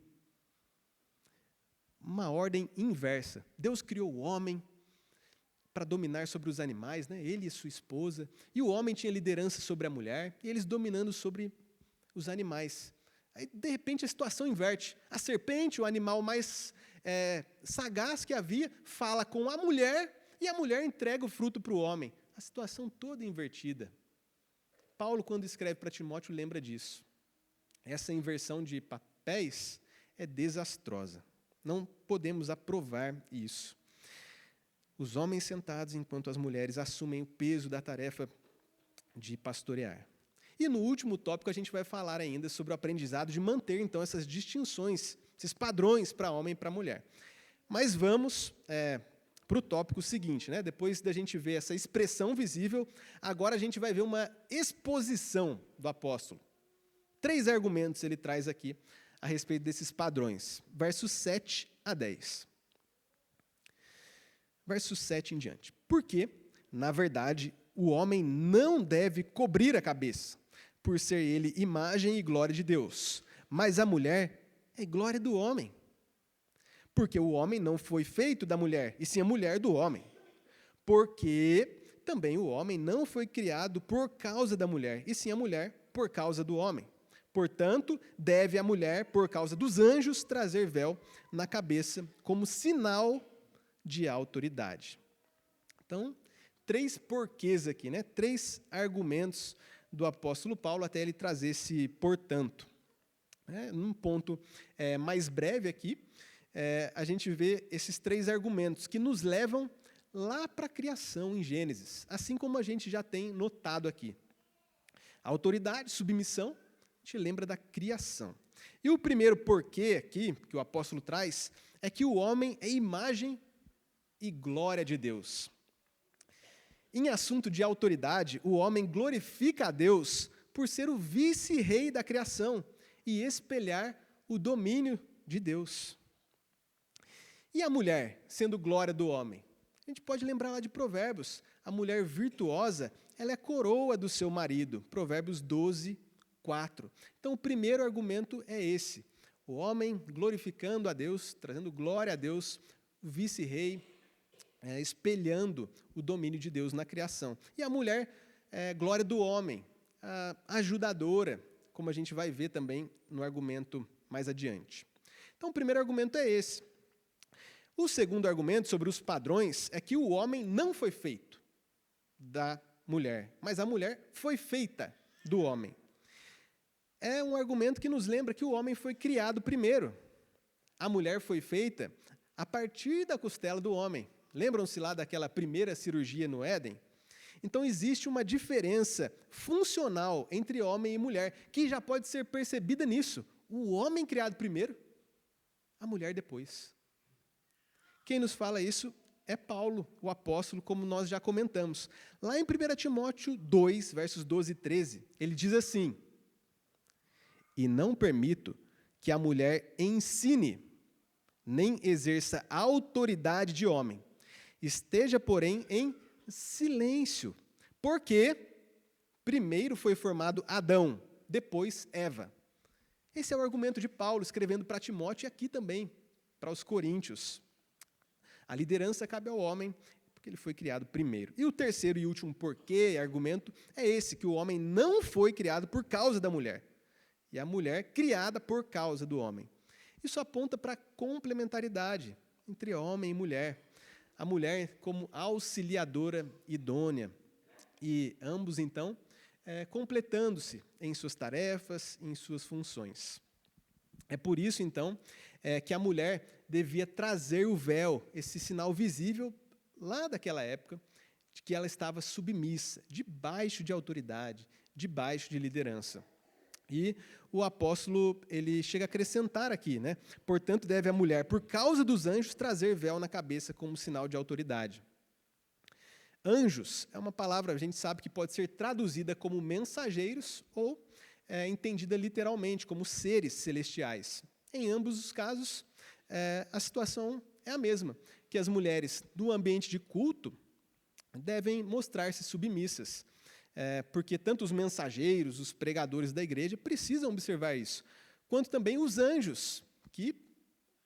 Uma ordem inversa. Deus criou o homem para dominar sobre os animais, né? Ele e sua esposa, e o homem tinha liderança sobre a mulher, e eles dominando sobre os animais. Aí, de repente, a situação inverte. A serpente, o animal mais sagaz que havia, fala com a mulher, e a mulher entrega o fruto para o homem. A situação toda invertida. Paulo, quando escreve para Timóteo, lembra disso. Essa inversão de papéis é desastrosa. Não podemos aprovar isso. Os homens sentados enquanto as mulheres assumem o peso da tarefa de pastorear. E no último tópico a gente vai falar ainda sobre o aprendizado de manter, então, essas distinções, esses padrões para homem e para mulher. Mas vamos para o tópico seguinte, né? Depois da gente ver essa expressão visível, agora a gente vai ver uma exposição do apóstolo. 3 argumentos ele traz aqui a respeito desses padrões. Versos 7 a 10. Verso 7 em diante. Porque, na verdade, o homem não deve cobrir a cabeça, por ser ele imagem e glória de Deus, mas a mulher é glória do homem. Porque o homem não foi feito da mulher, e sim a mulher do homem. Porque também o homem não foi criado por causa da mulher, e sim a mulher por causa do homem. Portanto, deve a mulher, por causa dos anjos, trazer véu na cabeça como sinal de autoridade. Então, 3 porquês aqui, né? 3 argumentos do apóstolo Paulo até ele trazer esse portanto. Num ponto mais breve aqui, a gente vê esses 3 argumentos que nos levam lá para a criação em Gênesis, assim como a gente já tem notado aqui. Autoridade, submissão, a gente lembra da criação. E o primeiro porquê aqui, que o apóstolo traz, é que o homem é imagem e glória de Deus. Em assunto de autoridade, o homem glorifica a Deus por ser o vice-rei da criação e espelhar o domínio de Deus. E a mulher, sendo glória do homem? A gente pode lembrar lá de Provérbios. A mulher virtuosa, ela é a coroa do seu marido. Provérbios 12, 4. Então, o primeiro argumento é esse. O homem glorificando a Deus, trazendo glória a Deus, o vice-rei, espelhando o domínio de Deus na criação. E a mulher é glória do homem, a ajudadora, como a gente vai ver também no argumento mais adiante. Então, o primeiro argumento é esse. O segundo argumento sobre os padrões é que o homem não foi feito da mulher, mas a mulher foi feita do homem. É um argumento que nos lembra que o homem foi criado primeiro. A mulher foi feita a partir da costela do homem. Lembram-se lá daquela primeira cirurgia no Éden? Então, existe uma diferença funcional entre homem e mulher, que já pode ser percebida nisso. O homem criado primeiro, a mulher depois. Quem nos fala isso é Paulo, o apóstolo, como nós já comentamos. Lá em 1 Timóteo 2, versos 12 e 13, ele diz assim: E não permito que a mulher ensine, nem exerça autoridade de homem. Esteja, porém, em silêncio, porque primeiro foi formado Adão, depois Eva. Esse é o argumento de Paulo, escrevendo para Timóteo e aqui também, para os coríntios. A liderança cabe ao homem, porque ele foi criado primeiro. E o terceiro e último porquê, argumento, é esse, que o homem não foi criado por causa da mulher, e a mulher criada por causa do homem. Isso aponta para a complementaridade entre homem e mulher. A mulher como auxiliadora idônea, e ambos, então, completando-se em suas tarefas, em suas funções. É por isso, então, que a mulher devia trazer o véu, esse sinal visível, lá daquela época, de que ela estava submissa, debaixo de autoridade, debaixo de liderança. E o apóstolo, ele chega a acrescentar aqui, né? Portanto, deve a mulher, por causa dos anjos, trazer véu na cabeça como sinal de autoridade. Anjos é uma palavra, a gente sabe que pode ser traduzida como mensageiros ou entendida literalmente como seres celestiais. Em ambos os casos, a situação é a mesma, que as mulheres do ambiente de culto devem mostrar-se submissas, porque tanto os mensageiros, os pregadores da igreja precisam observar isso, quanto também os anjos, que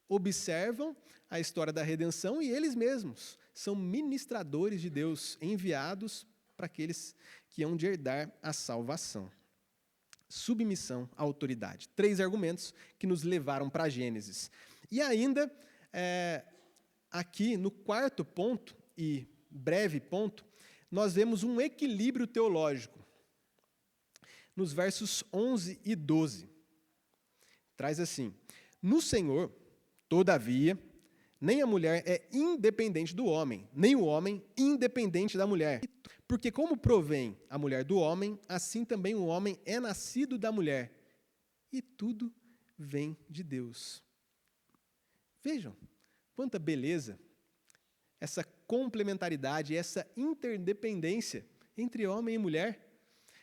observam a história da redenção e eles mesmos são ministradores de Deus, enviados para aqueles que hão de herdar a salvação. Submissão à autoridade. 3 argumentos que nos levaram para Gênesis. E ainda, aqui no 4º ponto, e breve ponto, nós vemos um equilíbrio teológico. Nos versos 11 e 12. Traz assim: no Senhor, todavia, nem a mulher é independente do homem, nem o homem independente da mulher. Porque como provém a mulher do homem, assim também o homem é nascido da mulher. E tudo vem de Deus. Vejam, quanta beleza, essa complementaridade, essa interdependência entre homem e mulher.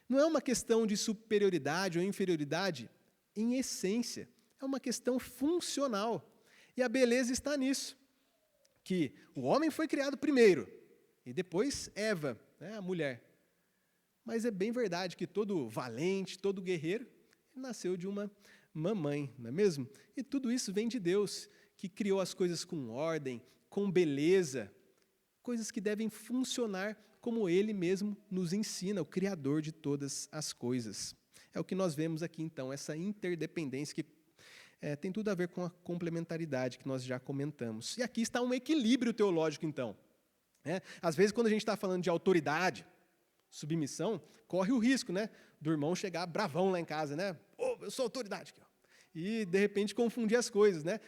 Não é uma questão de superioridade ou inferioridade, em essência, é uma questão funcional. E a beleza está nisso, que o homem foi criado primeiro, e depois Eva, a mulher. Mas é bem verdade que todo valente, todo guerreiro, nasceu de uma mamãe, não é mesmo? E tudo isso vem de Deus, que criou as coisas com ordem, com beleza, coisas que devem funcionar como Ele mesmo nos ensina, o Criador de todas as coisas. É o que nós vemos aqui, então, essa interdependência que tem tudo a ver com a complementaridade que nós já comentamos. E aqui está um equilíbrio teológico, então. Às vezes, quando a gente está falando de autoridade, submissão, corre o risco, né, do irmão chegar bravão lá em casa, né? Eu sou autoridade aqui, ó. E, de repente, confundir as coisas, né?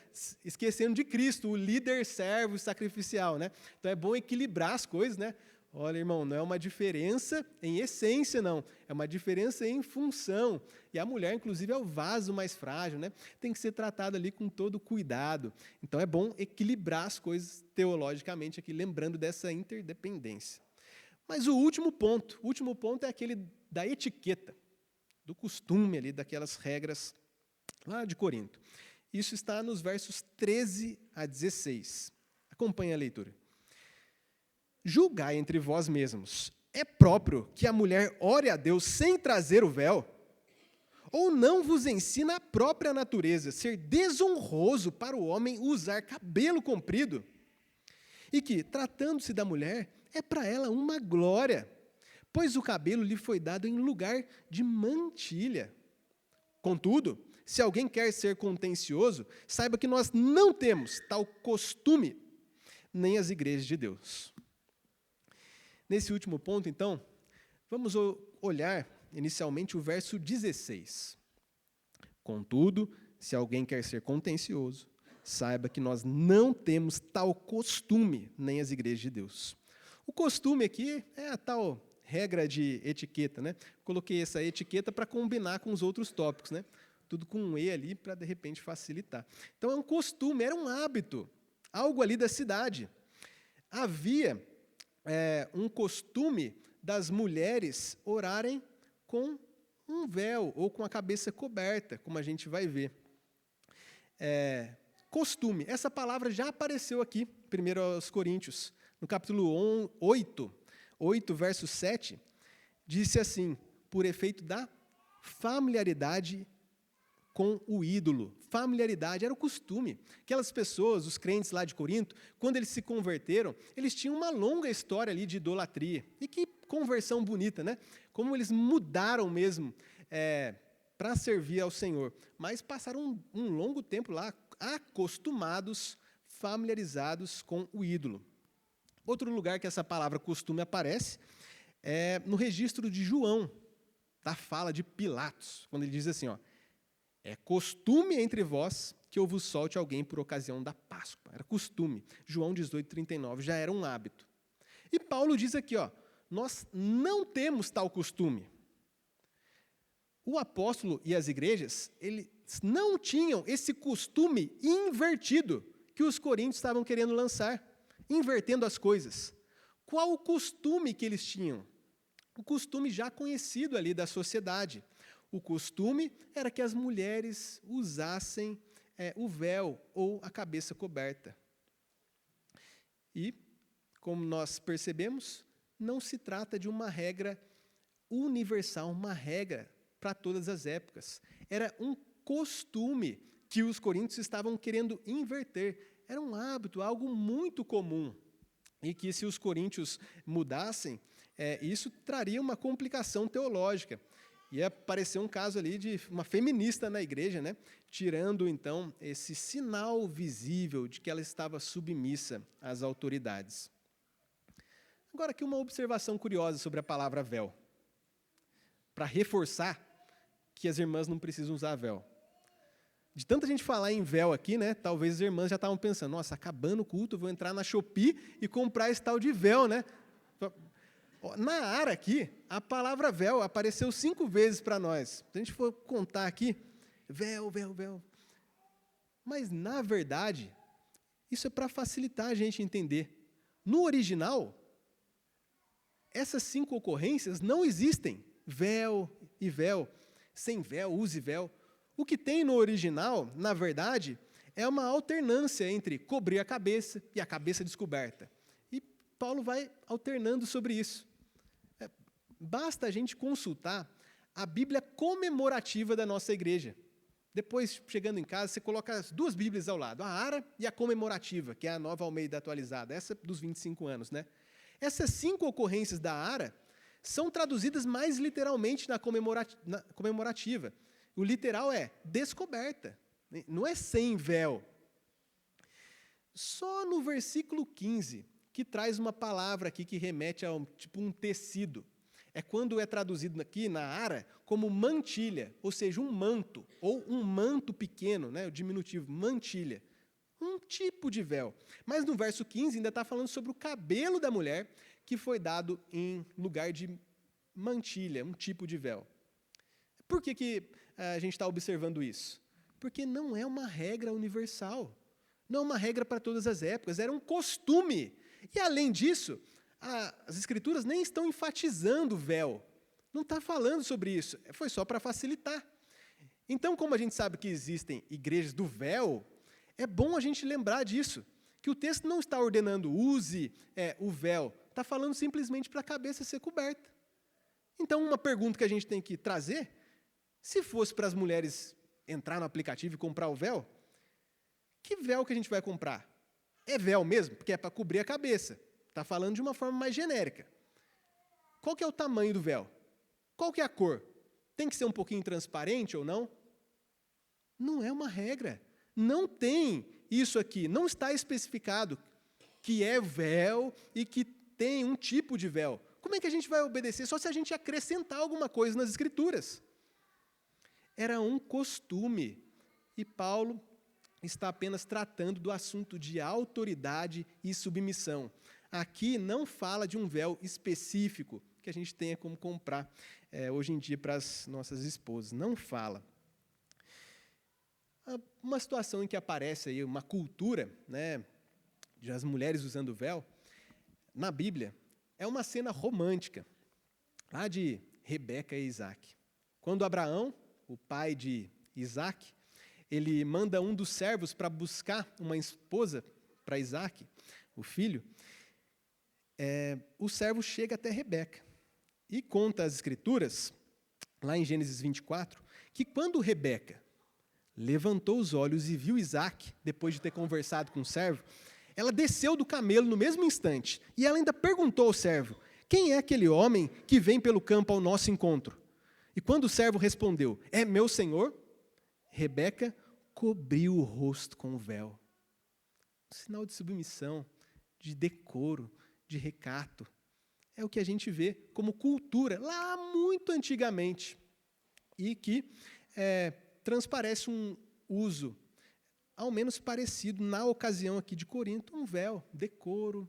Esquecendo de Cristo, o líder servo sacrificial, né? Então, é bom equilibrar as coisas, né? Olha, irmão, não é uma diferença em essência, não. É uma diferença em função. E a mulher, inclusive, é o vaso mais frágil, né? Tem que ser tratada ali com todo cuidado. Então, é bom equilibrar as coisas teologicamente aqui, lembrando dessa interdependência. Mas o último ponto é aquele da etiqueta, do costume ali, daquelas regras lá de Corinto. Isso está nos versos 13 a 16. Acompanhe a leitura. Julgai entre vós mesmos, é próprio que a mulher ore a Deus sem trazer o véu? Ou não vos ensina a própria natureza ser desonroso para o homem usar cabelo comprido? E que, tratando-se da mulher, é para ela uma glória, pois o cabelo lhe foi dado em lugar de mantilha. Contudo, se alguém quer ser contencioso, saiba que nós não temos tal costume, nem as igrejas de Deus. Nesse último ponto, então, vamos olhar inicialmente o verso 16. Contudo, se alguém quer ser contencioso, saiba que nós não temos tal costume, nem as igrejas de Deus. O costume aqui é a tal regra de etiqueta, né? Coloquei essa etiqueta para combinar com os outros tópicos, né? Tudo com um E ali para, de repente, facilitar. Então, é um costume, era um hábito, algo ali da cidade. Havia um costume das mulheres orarem com um véu ou com a cabeça coberta, como a gente vai ver. Costume, essa palavra já apareceu aqui, 1 aos Coríntios, no capítulo 8, verso 7, disse assim, por efeito da familiaridade com o ídolo. Familiaridade era o costume. Aquelas pessoas, os crentes lá de Corinto, quando eles se converteram, eles tinham uma longa história ali de idolatria. E que conversão bonita, né? Como eles mudaram mesmo para servir ao Senhor. Mas passaram um longo tempo lá acostumados, familiarizados com o ídolo. Outro lugar que essa palavra costume aparece é no registro de João, da fala de Pilatos, quando ele diz assim, ó, é costume entre vós que eu vos solte alguém por ocasião da Páscoa. Era costume. João 18:39, já era um hábito. E Paulo diz aqui, ó, nós não temos tal costume. o apóstolo e as igrejas, eles não tinham esse costume invertido que os coríntios estavam querendo lançar, invertendo as coisas. Qual o costume que eles tinham? O costume já conhecido ali da sociedade. O costume era que as mulheres usassem o véu ou a cabeça coberta. E, como nós percebemos, não se trata de uma regra universal, uma regra para todas as épocas. Era um costume que os coríntios estavam querendo inverter. Era um hábito, algo muito comum. E que, se os coríntios mudassem, isso traria uma complicação teológica. Ia aparecer um caso ali de uma feminista na igreja, né? Tirando, então, esse sinal visível de que ela estava submissa às autoridades. Agora, aqui uma observação curiosa sobre a palavra véu, para reforçar que as irmãs não precisam usar véu. De tanta gente falar em véu aqui, né? Talvez as irmãs já estavam pensando, nossa, acabando o culto, vou entrar na Shopee e comprar esse tal de véu, né? Na ARA aqui, a palavra véu apareceu 5 vezes para nós. Se a gente for contar aqui, véu, véu, véu. Mas, na verdade, isso é para facilitar a gente entender. No original, essas 5 ocorrências não existem. Véu e véu, sem véu, use véu. O que tem no original, na verdade, é uma alternância entre cobrir a cabeça e a cabeça descoberta. E Paulo vai alternando sobre isso. Basta a gente consultar a Bíblia comemorativa da nossa igreja. Depois, chegando em casa, você coloca as 2 Bíblias ao lado, a ARA e a comemorativa, que é a Nova Almeida atualizada, essa dos 25 anos, né? Essas 5 ocorrências da ARA são traduzidas mais literalmente na comemorativa. O literal é descoberta, não é sem véu. Só no versículo 15, que traz uma palavra aqui que remete a um tecido. É quando é traduzido aqui na ARA como mantilha, ou seja, um manto, ou um manto pequeno, né, o diminutivo, mantilha. Um tipo de véu. Mas no verso 15 ainda está falando sobre o cabelo da mulher, que foi dado em lugar de mantilha, um tipo de véu. Por que a gente está observando isso? Porque não é uma regra universal. Não é uma regra para todas as épocas, era um costume. E, além disso, as Escrituras nem estão enfatizando o véu. Não está falando sobre isso, foi só para facilitar. Então, como a gente sabe que existem igrejas do véu, é bom a gente lembrar disso, que o texto não está ordenando use o véu, está falando simplesmente para a cabeça ser coberta. Então, uma pergunta que a gente tem que trazer, se fosse para as mulheres entrar no aplicativo e comprar o véu, que véu que a gente vai comprar? É véu mesmo? Porque é para cobrir a cabeça. Está falando de uma forma mais genérica. Qual que é o tamanho do véu? Qual que é a cor? Tem que ser um pouquinho transparente ou não? Não é uma regra. Não tem isso aqui. Não está especificado que é véu e que tem um tipo de véu. Como é que a gente vai obedecer? Só se a gente acrescentar alguma coisa nas Escrituras. Era um costume. E Paulo está apenas tratando do assunto de autoridade e submissão. Aqui não fala de um véu específico que a gente tenha como comprar hoje em dia para as nossas esposas. Não fala. Uma situação em que aparece aí uma cultura, né, de as mulheres usando véu, na Bíblia, é uma cena romântica, lá de Rebeca e Isaac. Quando Abraão, o pai de Isaac, ele manda um dos servos para buscar uma esposa para Isaac, o filho, o servo chega até Rebeca e conta as Escrituras, lá em Gênesis 24, que quando Rebeca levantou os olhos e viu Isaac, depois de ter conversado com o servo, ela desceu do camelo no mesmo instante e ela ainda perguntou ao servo, quem é aquele homem que vem pelo campo ao nosso encontro? E quando o servo respondeu, é meu senhor, Rebeca cobriu o rosto com o véu. Um sinal de submissão, de decoro, de recato. É o que a gente vê como cultura, lá muito antigamente, e que transparece um uso, ao menos parecido, na ocasião aqui de Corinto, um véu, decoro,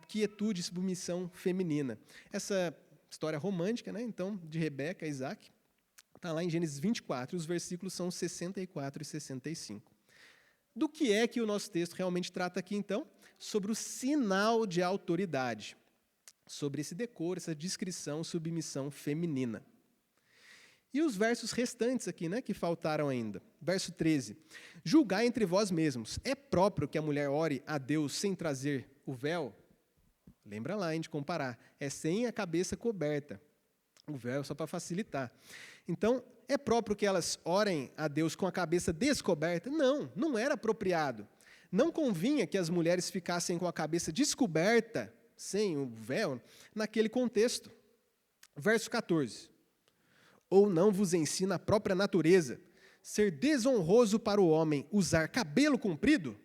quietude e submissão feminina. Essa história romântica, né, então, de Rebeca e Isaac, Está lá em Gênesis 24, os versículos são 64 e 65. Do que é que o nosso texto realmente trata aqui, então? Sobre o sinal de autoridade, sobre esse decoro, essa descrição, submissão feminina. E os versos restantes aqui, né, que faltaram ainda. Verso 13. Julgai entre vós mesmos. É próprio que a mulher ore a Deus sem trazer o véu? Lembra lá, hein, de comparar. É sem a cabeça coberta. O véu só para facilitar. Então, é próprio que elas orem a Deus com a cabeça descoberta? Não, não era apropriado. Não convinha que as mulheres ficassem com a cabeça descoberta, sem o véu, naquele contexto. Verso 14. Ou não vos ensina a própria natureza ser desonroso para o homem usar cabelo comprido?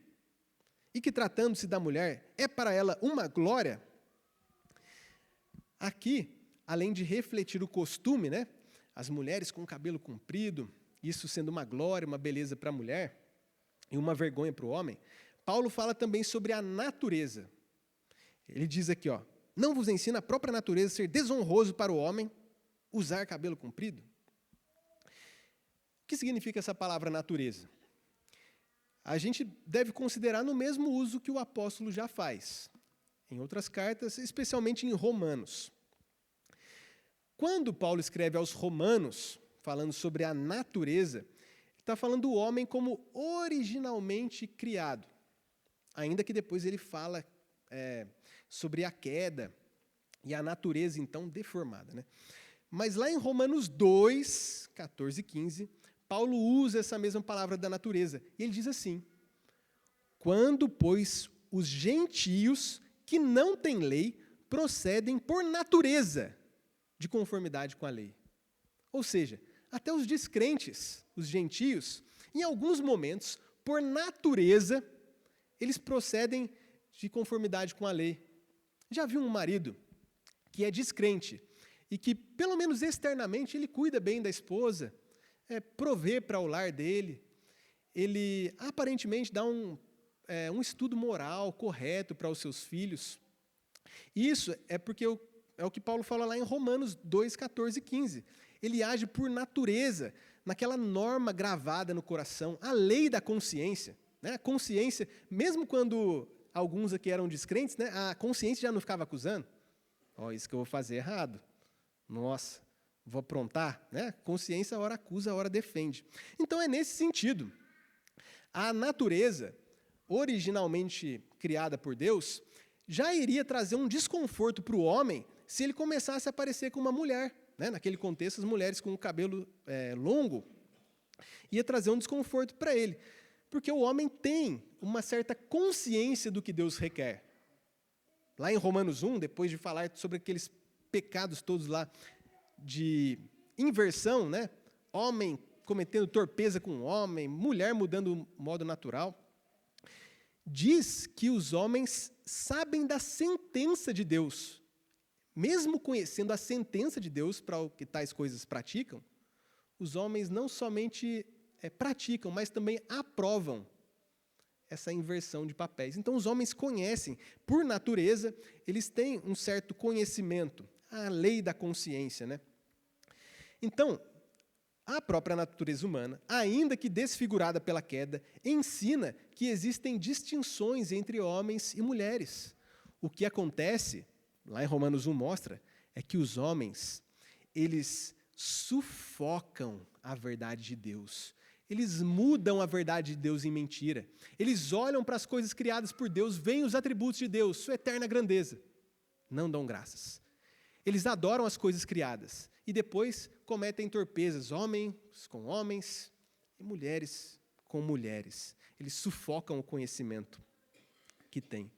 E que, tratando-se da mulher, é para ela uma glória? Aqui, além de refletir o costume, né, as mulheres com cabelo comprido, isso sendo uma glória, uma beleza para a mulher, e uma vergonha para o homem, Paulo fala também sobre a natureza. Ele diz aqui, não vos ensina a própria natureza ser desonroso para o homem usar cabelo comprido? O que significa essa palavra natureza? A gente deve considerar no mesmo uso que o apóstolo já faz, em outras cartas, especialmente em Romanos. Quando Paulo escreve aos Romanos, falando sobre a natureza, ele está falando do homem como originalmente criado, ainda que depois ele fala sobre a queda e a natureza, então, deformada, né? Mas lá em Romanos 2, 14 e 15, Paulo usa essa mesma palavra da natureza. E ele diz assim: quando, pois, os gentios que não têm lei procedem por natureza de conformidade com a lei. Ou seja, até os descrentes, os gentios, em alguns momentos, por natureza, eles procedem de conformidade com a lei. Já viu um marido que é descrente e que, pelo menos externamente, ele cuida bem da esposa, provê para o lar dele, ele aparentemente dá um estudo moral correto para os seus filhos. Isso é porque é o que Paulo fala lá em Romanos 2, 14 e 15. Ele age por natureza, naquela norma gravada no coração, a lei da consciência. Né? A consciência, mesmo quando alguns aqui eram descrentes, né, a consciência já não ficava acusando. Isso que eu vou fazer errado. Nossa, vou aprontar, né? Consciência, ora acusa, ora defende. Então, é nesse sentido. A natureza, originalmente criada por Deus, já iria trazer um desconforto para o homem se ele começasse a aparecer com uma mulher. Né? Naquele contexto, as mulheres com o cabelo longo, ia trazer um desconforto para ele. Porque o homem tem uma certa consciência do que Deus requer. Lá em Romanos 1, depois de falar sobre aqueles pecados todos lá de inversão, né? Homem cometendo torpeza com homem, mulher mudando o modo natural, diz que os homens sabem da sentença de Deus. Mesmo conhecendo a sentença de Deus para o que tais coisas praticam, os homens não somente praticam, mas também aprovam essa inversão de papéis. Então, os homens conhecem, por natureza, eles têm um certo conhecimento, a lei da consciência, né? Então, a própria natureza humana, ainda que desfigurada pela queda, ensina que existem distinções entre homens e mulheres. O que acontece, lá em Romanos 1 mostra, é que os homens, eles sufocam a verdade de Deus. Eles mudam a verdade de Deus em mentira. Eles olham para as coisas criadas por Deus, veem os atributos de Deus, sua eterna grandeza. Não dão graças. Eles adoram as coisas criadas e depois cometem torpezas, homens com homens e mulheres com mulheres. Eles sufocam o conhecimento que têm.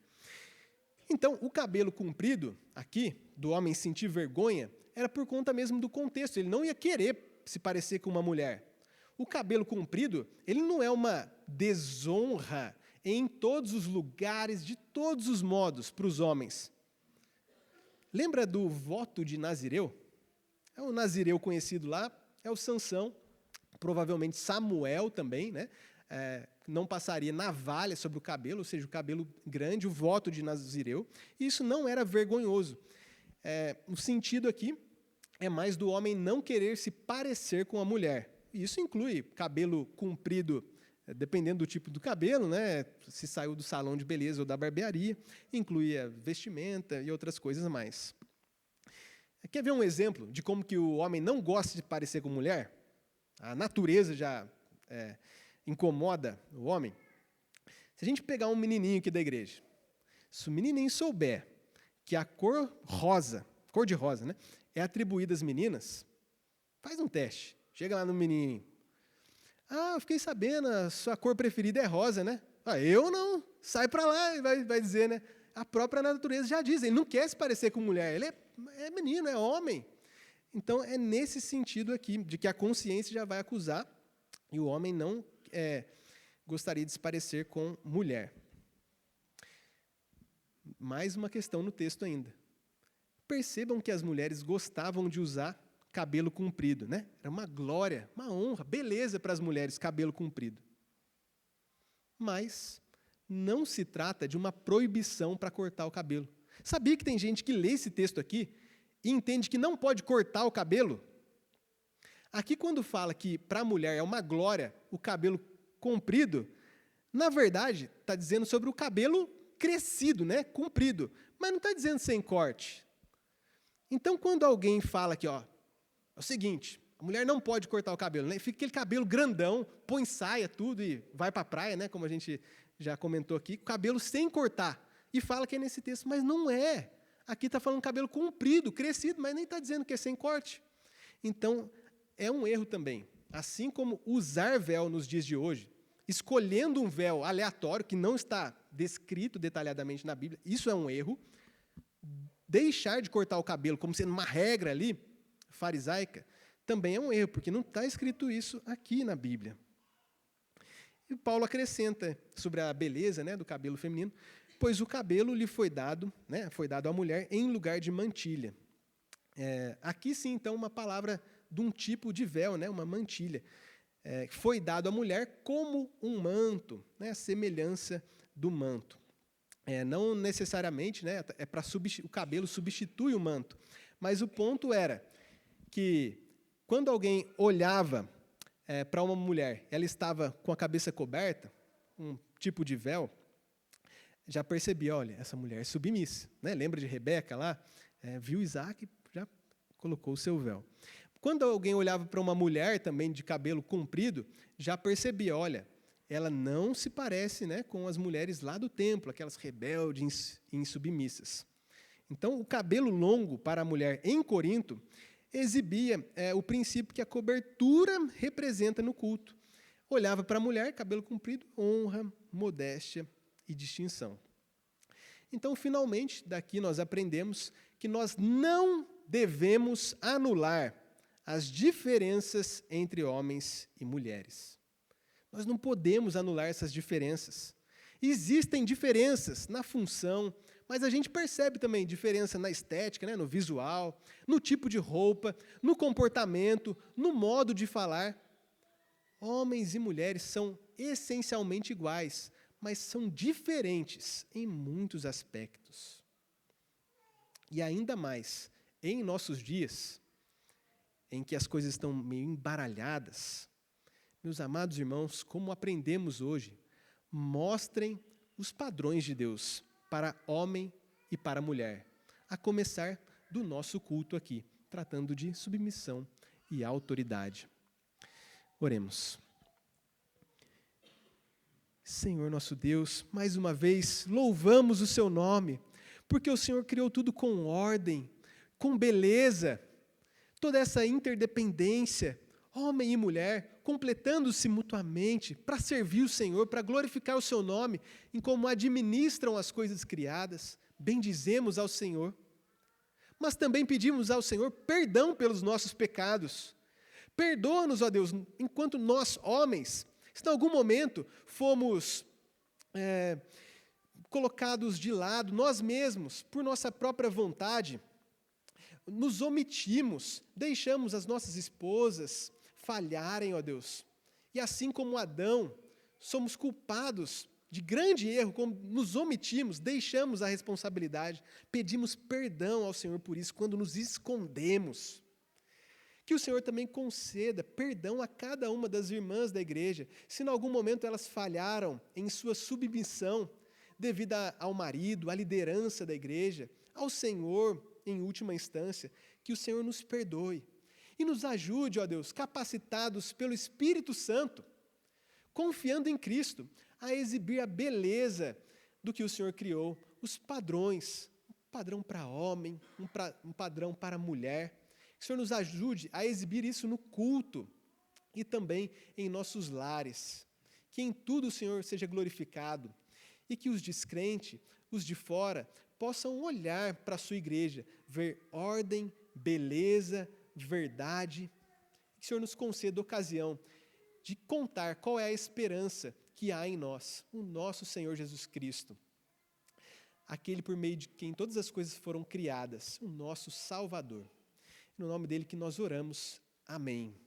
Então, o cabelo comprido aqui, do homem sentir vergonha, era por conta mesmo do contexto. Ele não ia querer se parecer com uma mulher. O cabelo comprido, ele não é uma desonra em todos os lugares, de todos os modos, para os homens. Lembra do voto de Nazireu? O Nazireu conhecido lá é o Sansão, provavelmente Samuel também, né? Não passaria navalha sobre o cabelo, ou seja, o cabelo grande, o voto de Nazireu. E isso não era vergonhoso. O sentido aqui é mais do homem não querer se parecer com a mulher. Isso inclui cabelo comprido, dependendo do tipo do cabelo, né? Se saiu do salão de beleza ou da barbearia, inclui a vestimenta e outras coisas mais. Quer ver um exemplo de como que o homem não gosta de parecer com mulher? A natureza já incomoda o homem. Se a gente pegar um menininho aqui da igreja, se o menininho souber que a cor de rosa, né, é atribuída às meninas, faz um teste. Chega lá no menininho. Eu fiquei sabendo, a sua cor preferida é rosa, né? Eu não. Sai para lá, vai dizer, né? A própria natureza já diz, ele não quer se parecer com mulher, ele é menino, é homem. Então, é nesse sentido aqui, de que a consciência já vai acusar, e o homem não gostaria de se parecer com mulher. Mais uma questão no texto ainda. Percebam que as mulheres gostavam de usar cabelo comprido, né? Era uma glória, uma honra, beleza para as mulheres, cabelo comprido. Mas não se trata de uma proibição para cortar o cabelo. Sabia que tem gente que lê esse texto aqui e entende que não pode cortar o cabelo? Aqui, quando fala que para a mulher é uma glória o cabelo comprido, na verdade, está dizendo sobre o cabelo crescido, né? Comprido, mas não está dizendo sem corte. Então, quando alguém fala aqui, é o seguinte, a mulher não pode cortar o cabelo, né? Fica aquele cabelo grandão, põe saia, tudo, e vai para a praia, né? Como a gente já comentou aqui, cabelo sem cortar. E fala que é nesse texto, mas não é. Aqui está falando cabelo comprido, crescido, mas nem está dizendo que é sem corte. Então, é um erro também. Assim como usar véu nos dias de hoje, escolhendo um véu aleatório, que não está descrito detalhadamente na Bíblia, isso é um erro. Deixar de cortar o cabelo como sendo uma regra ali, farisaica, também é um erro, porque não está escrito isso aqui na Bíblia. E Paulo acrescenta sobre a beleza, né, do cabelo feminino, pois o cabelo lhe foi dado, né, foi dado à mulher em lugar de mantilha. Aqui sim, então, uma palavra de um tipo de véu, né, uma mantilha. Foi dado à mulher como um manto, né, a semelhança do manto. Não necessariamente, né, o cabelo substitui o manto, mas o ponto era que quando alguém olhava para uma mulher, ela estava com a cabeça coberta, um tipo de véu, já percebia, olha, essa mulher é submissa. Né? Lembra de Rebeca lá? Viu Isaac, já colocou o seu véu. Quando alguém olhava para uma mulher também de cabelo comprido, já percebia, olha, ela não se parece, né, com as mulheres lá do templo, aquelas rebeldes e insubmissas. Então, o cabelo longo para a mulher em Corinto exibia o princípio que a cobertura representa no culto. Olhava para a mulher, cabelo comprido, honra, modéstia e distinção. Então, finalmente, daqui nós aprendemos que nós não devemos anular as diferenças entre homens e mulheres. Nós não podemos anular essas diferenças. Existem diferenças na função, mas a gente percebe também diferença na estética, né, no visual, no tipo de roupa, no comportamento, no modo de falar. Homens e mulheres são essencialmente iguais, mas são diferentes em muitos aspectos. E ainda mais, em nossos dias, em que as coisas estão meio embaralhadas, meus amados irmãos, como aprendemos hoje, mostrem os padrões de Deus para homem e para mulher, a começar do nosso culto aqui, tratando de submissão e autoridade. Oremos. Senhor nosso Deus, mais uma vez, louvamos o seu nome, porque o Senhor criou tudo com ordem, com beleza, toda essa interdependência, homem e mulher, completando-se mutuamente para servir o Senhor, para glorificar o seu nome, em como administram as coisas criadas. Bendizemos ao Senhor. Mas também pedimos ao Senhor perdão pelos nossos pecados. Perdoa-nos, ó Deus, enquanto nós, homens, se em algum momento fomos colocados de lado, nós mesmos, por nossa própria vontade, nos omitimos, deixamos as nossas esposas falharem, ó Deus. E assim como Adão, somos culpados de grande erro, como nos omitimos, deixamos a responsabilidade, pedimos perdão ao Senhor por isso, quando nos escondemos. Que o Senhor também conceda perdão a cada uma das irmãs da igreja, se em algum momento elas falharam em sua submissão devido ao marido, à liderança da igreja, ao Senhor, em última instância, que o Senhor nos perdoe e nos ajude, ó Deus, capacitados pelo Espírito Santo, confiando em Cristo, a exibir a beleza do que o Senhor criou, os padrões, um padrão para homem, um padrão para mulher. Que o Senhor nos ajude a exibir isso no culto e também em nossos lares. Que em tudo o Senhor seja glorificado e que os descrentes, os de fora, possam olhar para a sua igreja, ver ordem, beleza, verdade. Que o Senhor nos conceda a ocasião de contar qual é a esperança que há em nós, o nosso Senhor Jesus Cristo, aquele por meio de quem todas as coisas foram criadas, o nosso Salvador. No nome dele que nós oramos. Amém.